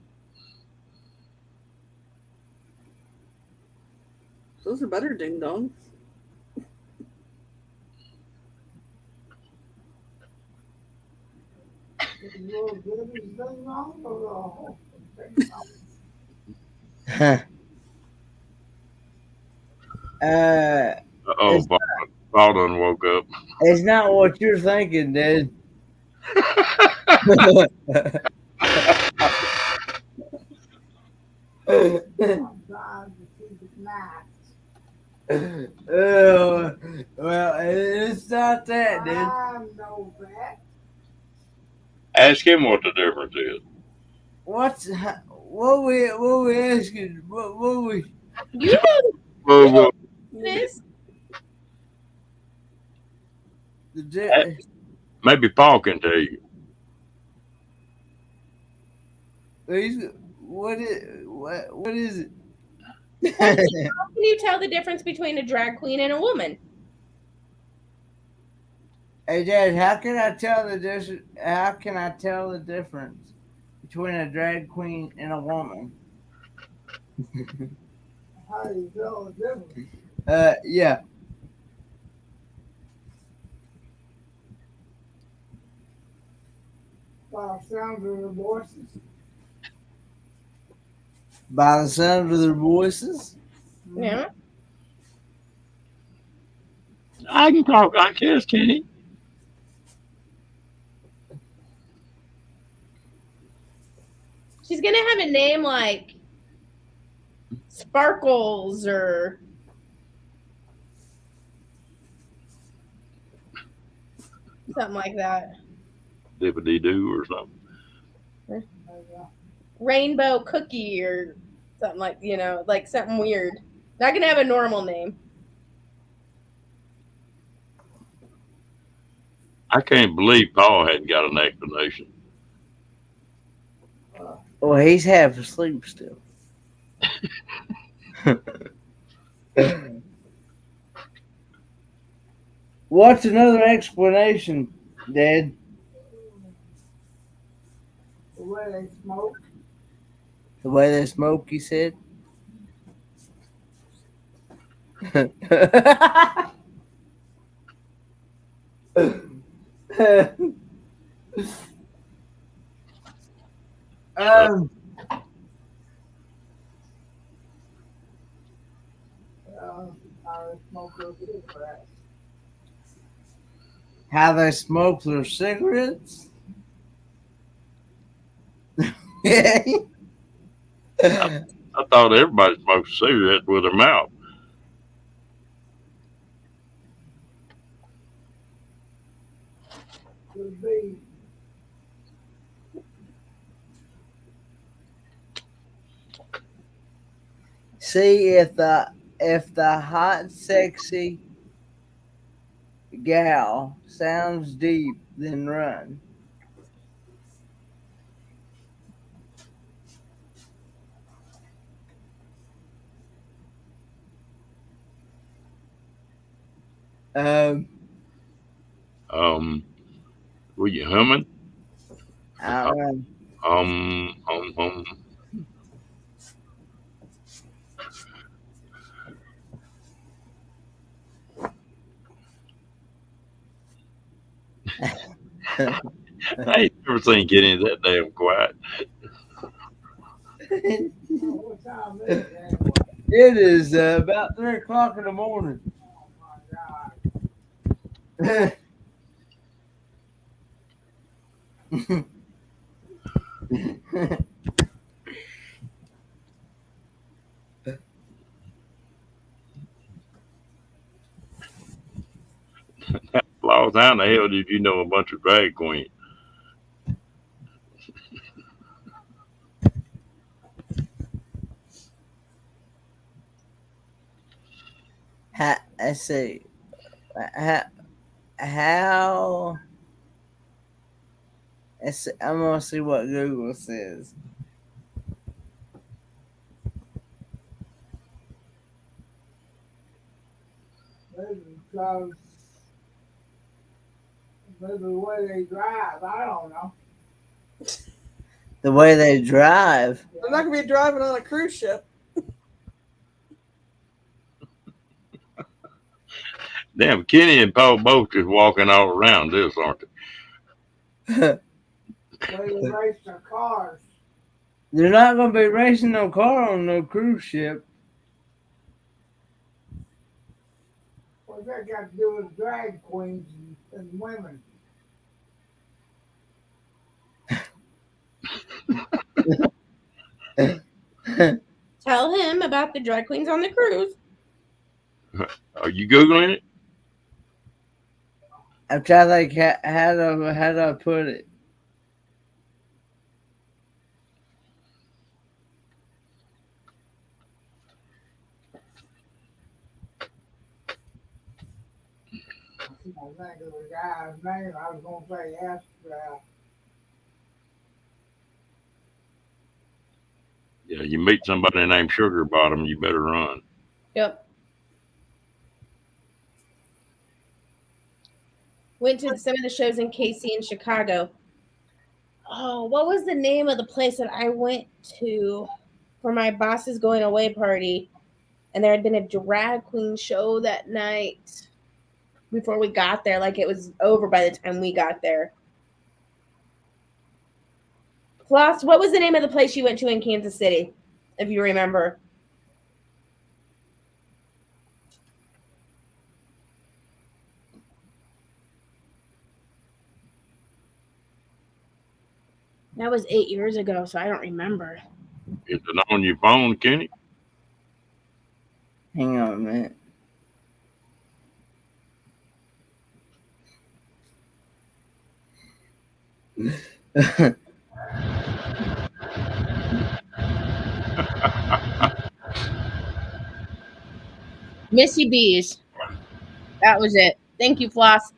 Those are better ding dongs.
Uh-oh, Paul done woke up.
It's not what you're thinking, dude. Oh, well, it's not that, dude.
Ask him what the difference is.
What we asking? What we?
You know
Well,
this.
maybe Paul can tell you.
What is it?
How can you tell the difference between a drag queen and a woman?
Hey, Dad, how can I tell the difference between a drag queen and a woman?
How do you tell the difference?
Yeah.
By the sound of their voices.
By the sound of their voices?
Yeah.
I can talk, I guess, Kenny.
gonna have a name like Sparkles or something like that.
Dippity doo or something.
Rainbow Cookie or something like, like something weird. Not gonna have a normal name.
I can't believe Paul hadn't got an explanation.
Well, he's half asleep still. What's another explanation, Dad?
The way they smoke.
The way they smoke, you said? um,
How they smoke those cigarettes.
how they smoke their cigarettes?
I thought everybody smoked cigarettes with their mouth.
Could be.
See if the hot sexy gal sounds deep, then run. Um,
Were you humming?
I don't know.
Hum. I ain't never seen Kenny that damn quiet.
What time is it anyway?
It is about 3 o'clock in the morning.
Oh my God.
Laws, how in the hell did you know a bunch of drag queens?
Let's see. How I'm gonna see what Google says.
Maybe because maybe the way they drive. I don't know.
The way they drive.
I'm not gonna be driving on a cruise ship.
Damn, Kenny and Paul both just walking all around this, aren't they?
The way they race their cars.
They're not gonna be racing no car on no cruise ship.
What's that got to do with drag queens and women?
Tell him about the drag queens on the cruise.
Are you Googling it?
I'm trying to think how do I put it.
I think of the guy's name. I was going to say Astral.
Yeah, you meet somebody named Sugar Bottom, you better run.
Yep. Went to some of the shows in KC and Chicago. Oh, what was the name of the place that I went to for my boss's going away party? And there had been a drag queen show that night before we got there. Like it was over by the time we got there. Floss, what was the name of the place you went to in Kansas City, if you remember? That was 8 years ago, so I don't remember.
Is it on your phone, Kenny?
Hang on a minute.
Missy Bees. That was it. Thank you, Floss.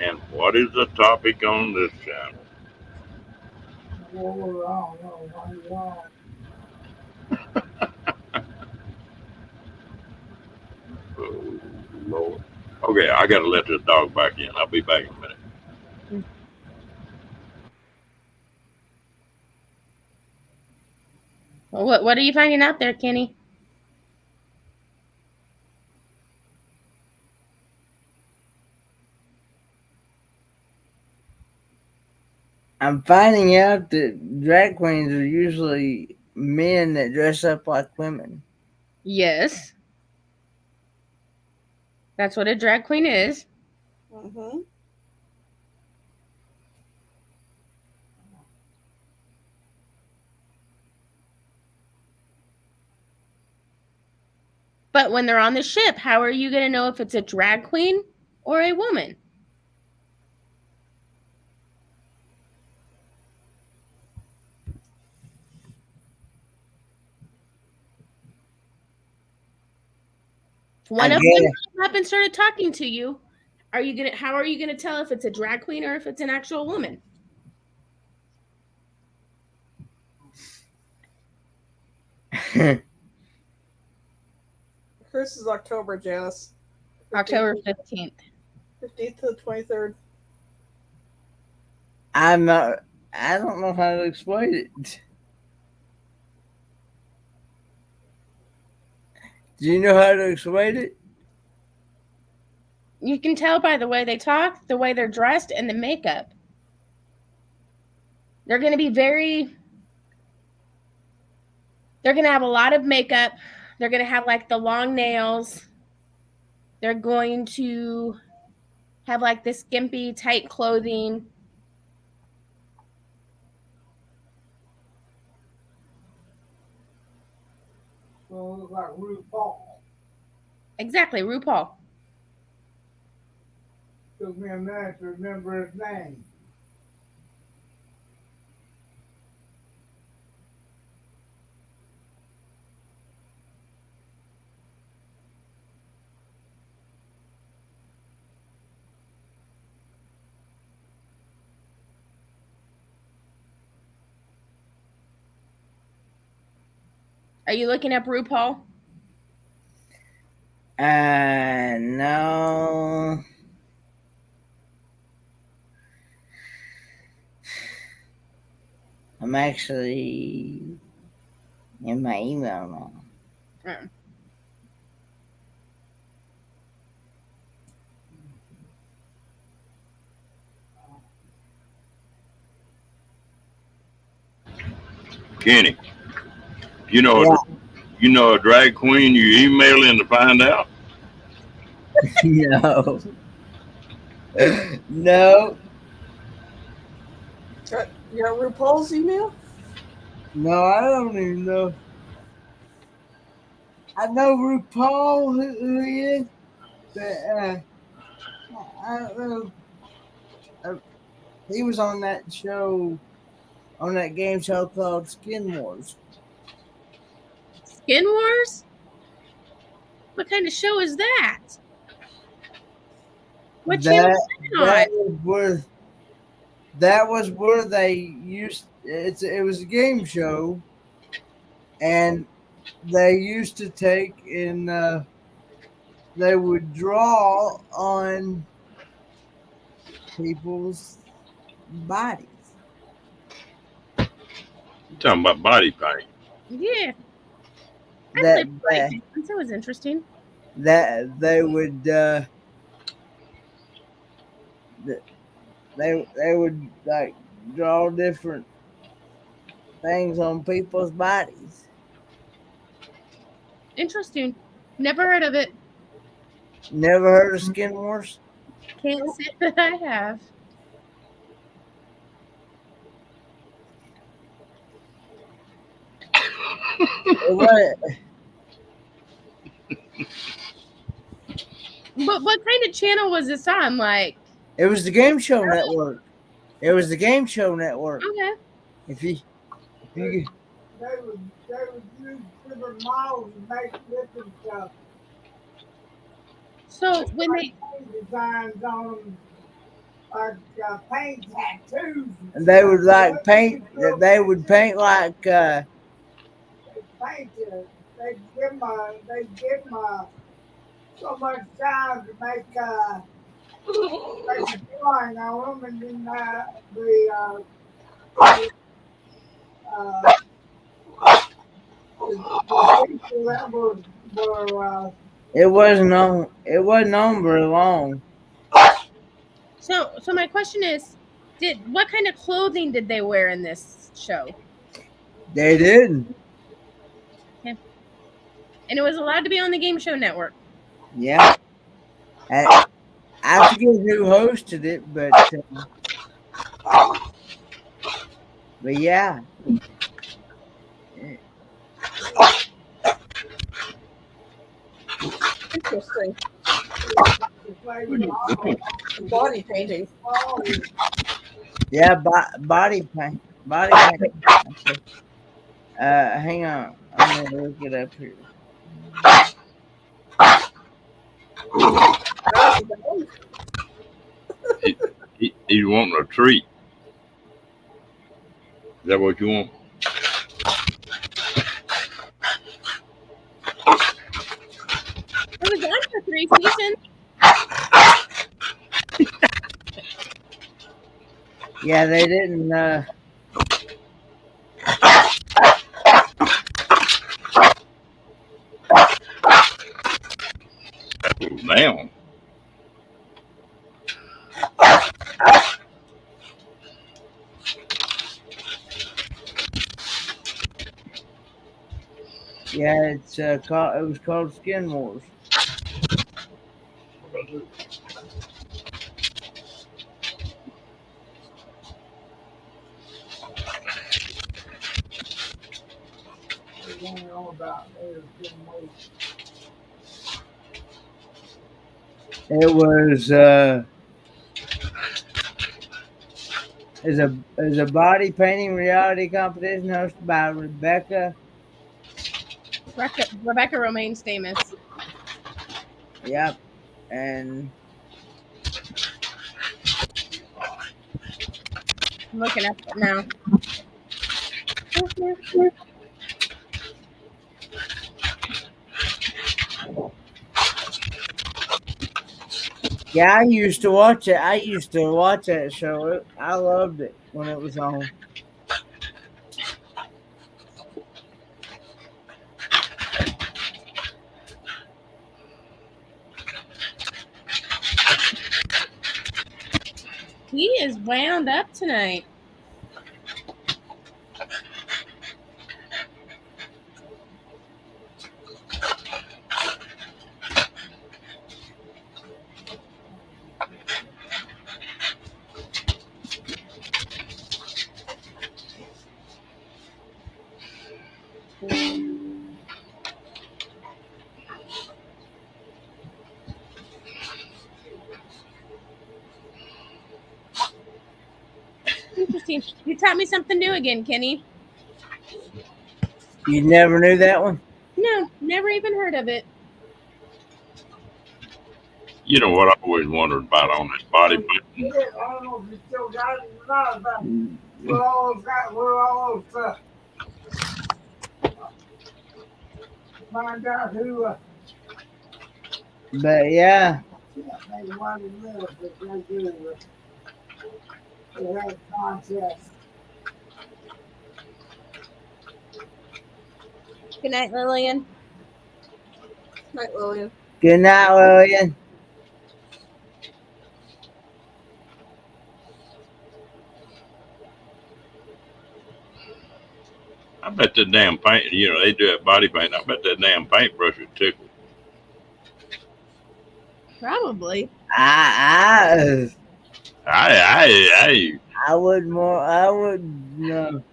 And what is the topic on this channel?
Whoa, I don't know. What you want?
Oh, Lord. Okay, I gotta let this dog back in. I'll be back in a minute.
Well, what are you finding out there, Kenny?
I'm finding out that drag queens are usually men that dress up like women.
Yes. That's what a drag queen is.
Mm-hmm.
But when they're on the ship, how are you going to know if it's a drag queen or a woman? If one
I
of
get
them
it.
came up and started talking to you, how are you gonna tell if it's a drag queen or if it's an actual woman?
Hers is October, Janice.
October 15th.
15th to the 23rd.
I don't know how to explain it. Do you know how to explain it?
You can tell by the way they talk, the way they're dressed, and the makeup. They're going to be they're going to have a lot of makeup. They're going to have like the long nails. They're going to have like this skimpy, tight clothing.
So it looks like RuPaul.
Exactly, RuPaul.
Took me a minute to remember his name.
Are you looking up RuPaul?
No. I'm actually in my email now.
Kenny, you know, you know a drag queen you email in to find out?
No. No.
You got RuPaul's email?
No, I don't even know. I know RuPaul, who he is, but I don't know. He was on that show, on that game show called Skin Wars.
Skin Wars? What kind of show is that? What channel is that on?
That was where they used it was a game show, and they used to take and they would draw on people's bodies.
You talking about body paint?
Yeah, I
that
played Flight Distance. It was interesting.
that they would they would like draw different things on people's bodies.
Interesting. Never heard of it.
Never heard of Skin Wars?
Can't say that I have.
It was,
But what kind of channel was this on? Like,
it was the Game Show Network. It was the Game Show Network.
okay.
If you
They would use different models to make different stuff.
So when they
Designs on them, like paint tattoos.
and they would like paint, they would paint like
They paint it. They give them so much time to make a drawing on them, and then the people that were
it wasn't on very long.
so my question is, what kind of clothing did they wear in this show?
They didn't.
And it was allowed to be on the Game Show Network.
Yeah. I forget who hosted it, but yeah.
Interesting. Body painting.
Yeah, body paint. Body paint. Okay. Hang on. I'm gonna look it up here.
He's wanting a treat. Is that what you want?
It was on for 3 seasons.
Yeah, they didn't.
Down.
Yeah, it's called. It was called Skin Wars. It was is a body painting reality competition hosted by Rebecca.
Rebecca Romaine Stamos.
Yep, and
I'm looking at it now.
yeah, I used to watch it. I used to watch that show. I loved it when it was on.
He is wound up tonight. Interesting. You taught me something new again, Kenny.
You never knew that one?
No, never even heard of it.
You know what I always wondered about on this body painting?
Yeah, I don't know if you still got it or not, but we're all find out who
But yeah,
they want to live if they do it. They have a contest.
Good night, Lillian.
Night, Lillian.
Good night, Lillian.
I bet that damn paint, they do that body paint. I bet that damn paintbrush would tickle.
Probably.
I
I
would more. I would no.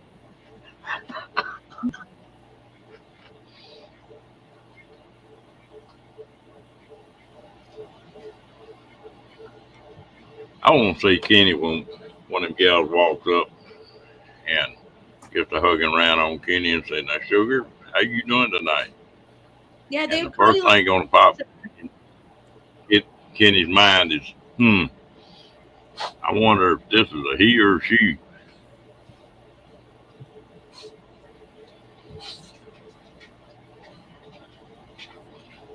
I want to see Kenny when one of them gals walks up and gets to hugging around on Kenny and say, "Now, sugar, how you doing tonight?"
Yeah, they
And the
would probably
first thing gonna pop in Kenny's mind is, I wonder if this is a he or she.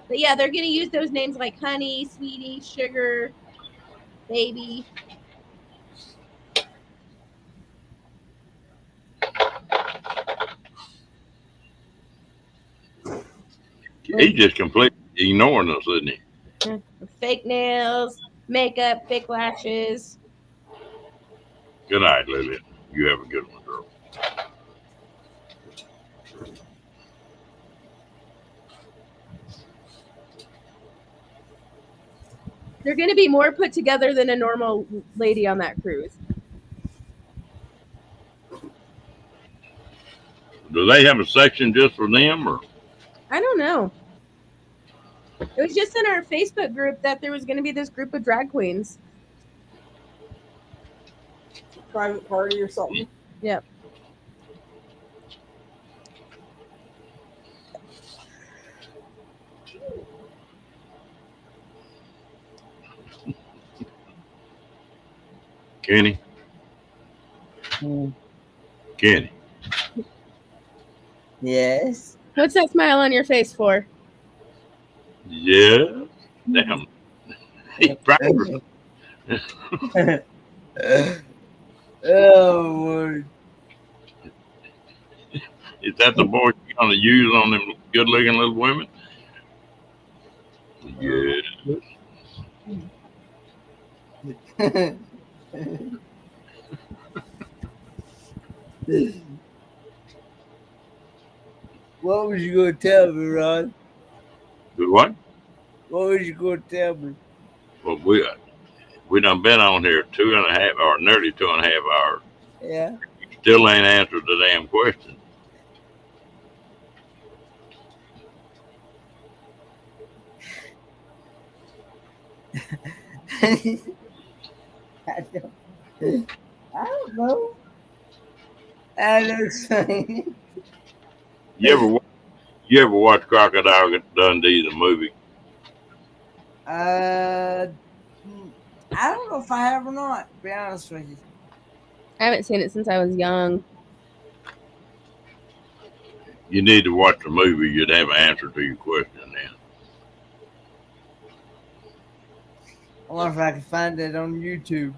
But yeah, they're gonna use those names like honey, sweetie, sugar, baby.
He's just completely ignoring us, isn't he?
Fake nails, makeup, fake lashes.
Good night, Lillian. You have a good one, girl.
They're gonna be more put together than a normal lady on that cruise.
Do they have a section just for them, or?
I don't know. It was just in our Facebook group that there was going to be this group of drag queens.
Private party or something.
Yep.
Kenny? Kenny?
Yes.
What's that smile on your face for?
Yeah. Damn. He probably.
Oh, Lord.
Is that the voice you're going to use on them good looking little women? Yeah.
What was you going to tell me, Ron?
Do what?
What was you going to tell me?
Well, we done been on here 2.5 or nearly 2.5 hours.
Yeah.
Still ain't answered the damn question.
I don't know. I don't know.
You ever watch Crocodile Dundee, the movie?
I don't know if I have or not, to be honest with you.
I haven't seen it since I was young.
You need to watch the movie. You'd have an answer to your question then.
I wonder if I can find it on YouTube.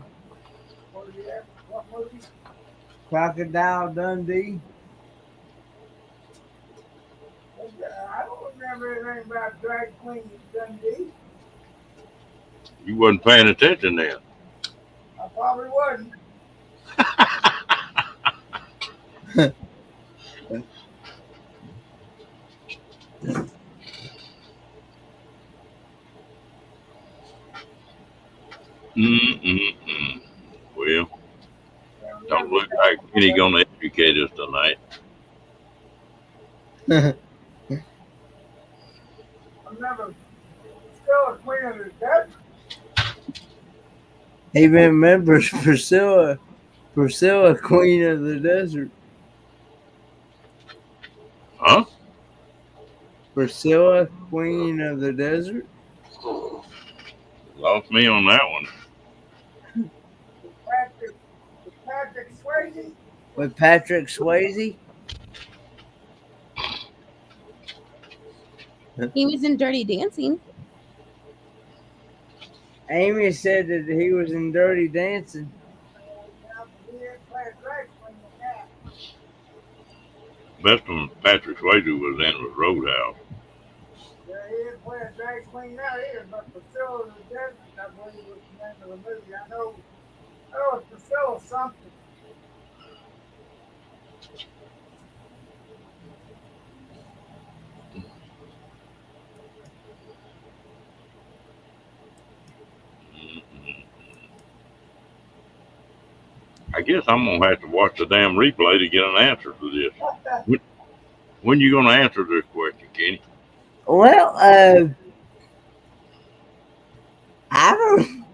What movie?
Crocodile Dundee.
I don't remember anything about Drag Queen Dundee.
You wasn't paying attention then.
I probably wasn't.
Well, don't look like Kenny gonna educate us tonight.
I remember still a Queen of the Desert.
He remembers Priscilla, Queen of the Desert.
Huh?
Priscilla, Queen of the Desert.
Lost me on that one.
Patrick Swayze.
With Patrick Swayze.
He was in Dirty Dancing.
Amy said that he was in Dirty Dancing.
He didn't play a drag queen in that.
best one Patrick Swayze was in was Roadhouse.
Yeah, he didn't play a drag queen out here, but Priscilla the Desert, I believe was the name of the movie. I know it's Priscilla something.
Mm-mm. I guess I'm gonna have to watch the damn replay to get an answer to this. When you gonna answer this question, Kenny?
Well, I don't.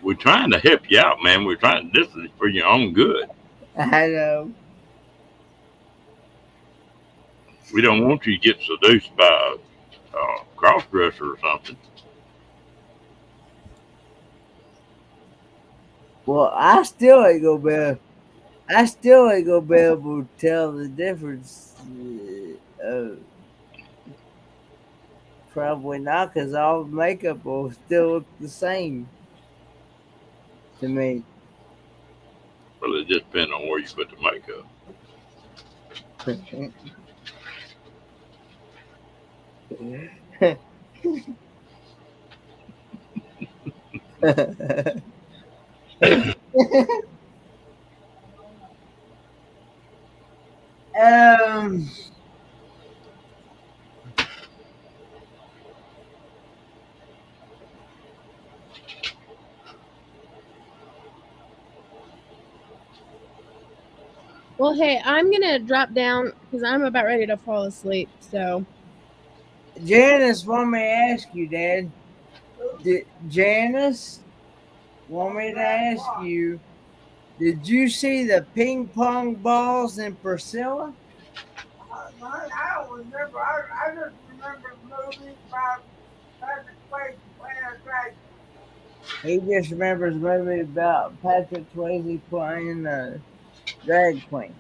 We're trying to help you out, man. We're trying. This is for your own good.
I know.
We don't want you to get seduced by a cross-dresser or something.
Well, I still ain't gonna be able to tell the difference. Probably not, because all the makeup will still look the same to me.
Well, it just depends on where you put the makeup.
um.
Well, hey, I'm gonna drop down because I'm about ready to fall asleep. So,
Janice, want me to ask you, Dad? Janice, want me to ask you? Did you see the ping pong balls in Priscilla?
I don't remember. I just remember the movie about Patrick Swayze playing a drag.
He just remembers a movie about Patrick Swayze playing the drag queen.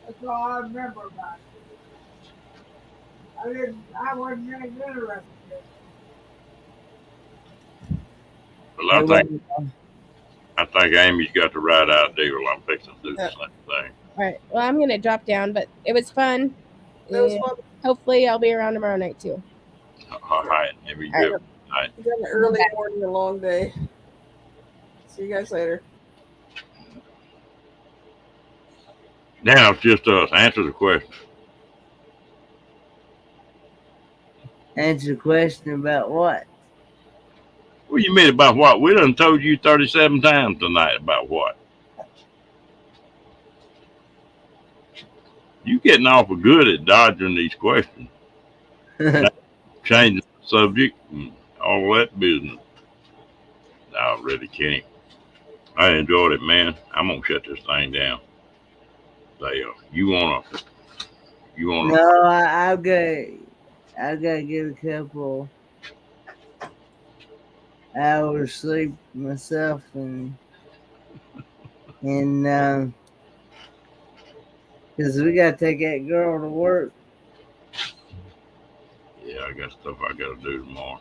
That's all I remember about it. I wasn't really interested in it.
Well, I think Amy's got the right idea. Well, I'm fixing to do the same thing.
all right. Well, I'm gonna drop down, but it was fun.
That was
and
fun.
Hopefully, I'll be around tomorrow night too.
All right, Amy,
All right.
good night.
You got an early morning, a long day. See you guys later.
Now it's just us. Answer the question.
Answer the question about what?
What you mean about what? We done told you 37 times tonight about what. You getting awful good at dodging these questions. Changing the subject and all that business. No, really, Kenny. I enjoyed it, man. I'm gonna shut this thing down. You wanna
No, I've got to get a couple hours sleep myself and because we got to take that girl to work.
Yeah, I got stuff I gotta do tomorrow.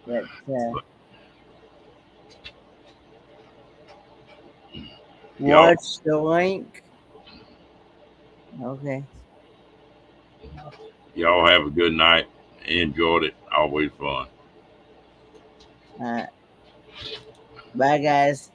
But
Y'all-
watch the link. Okay.
Y'all have a good night. Enjoyed it. Always fun.
All right. Bye, guys.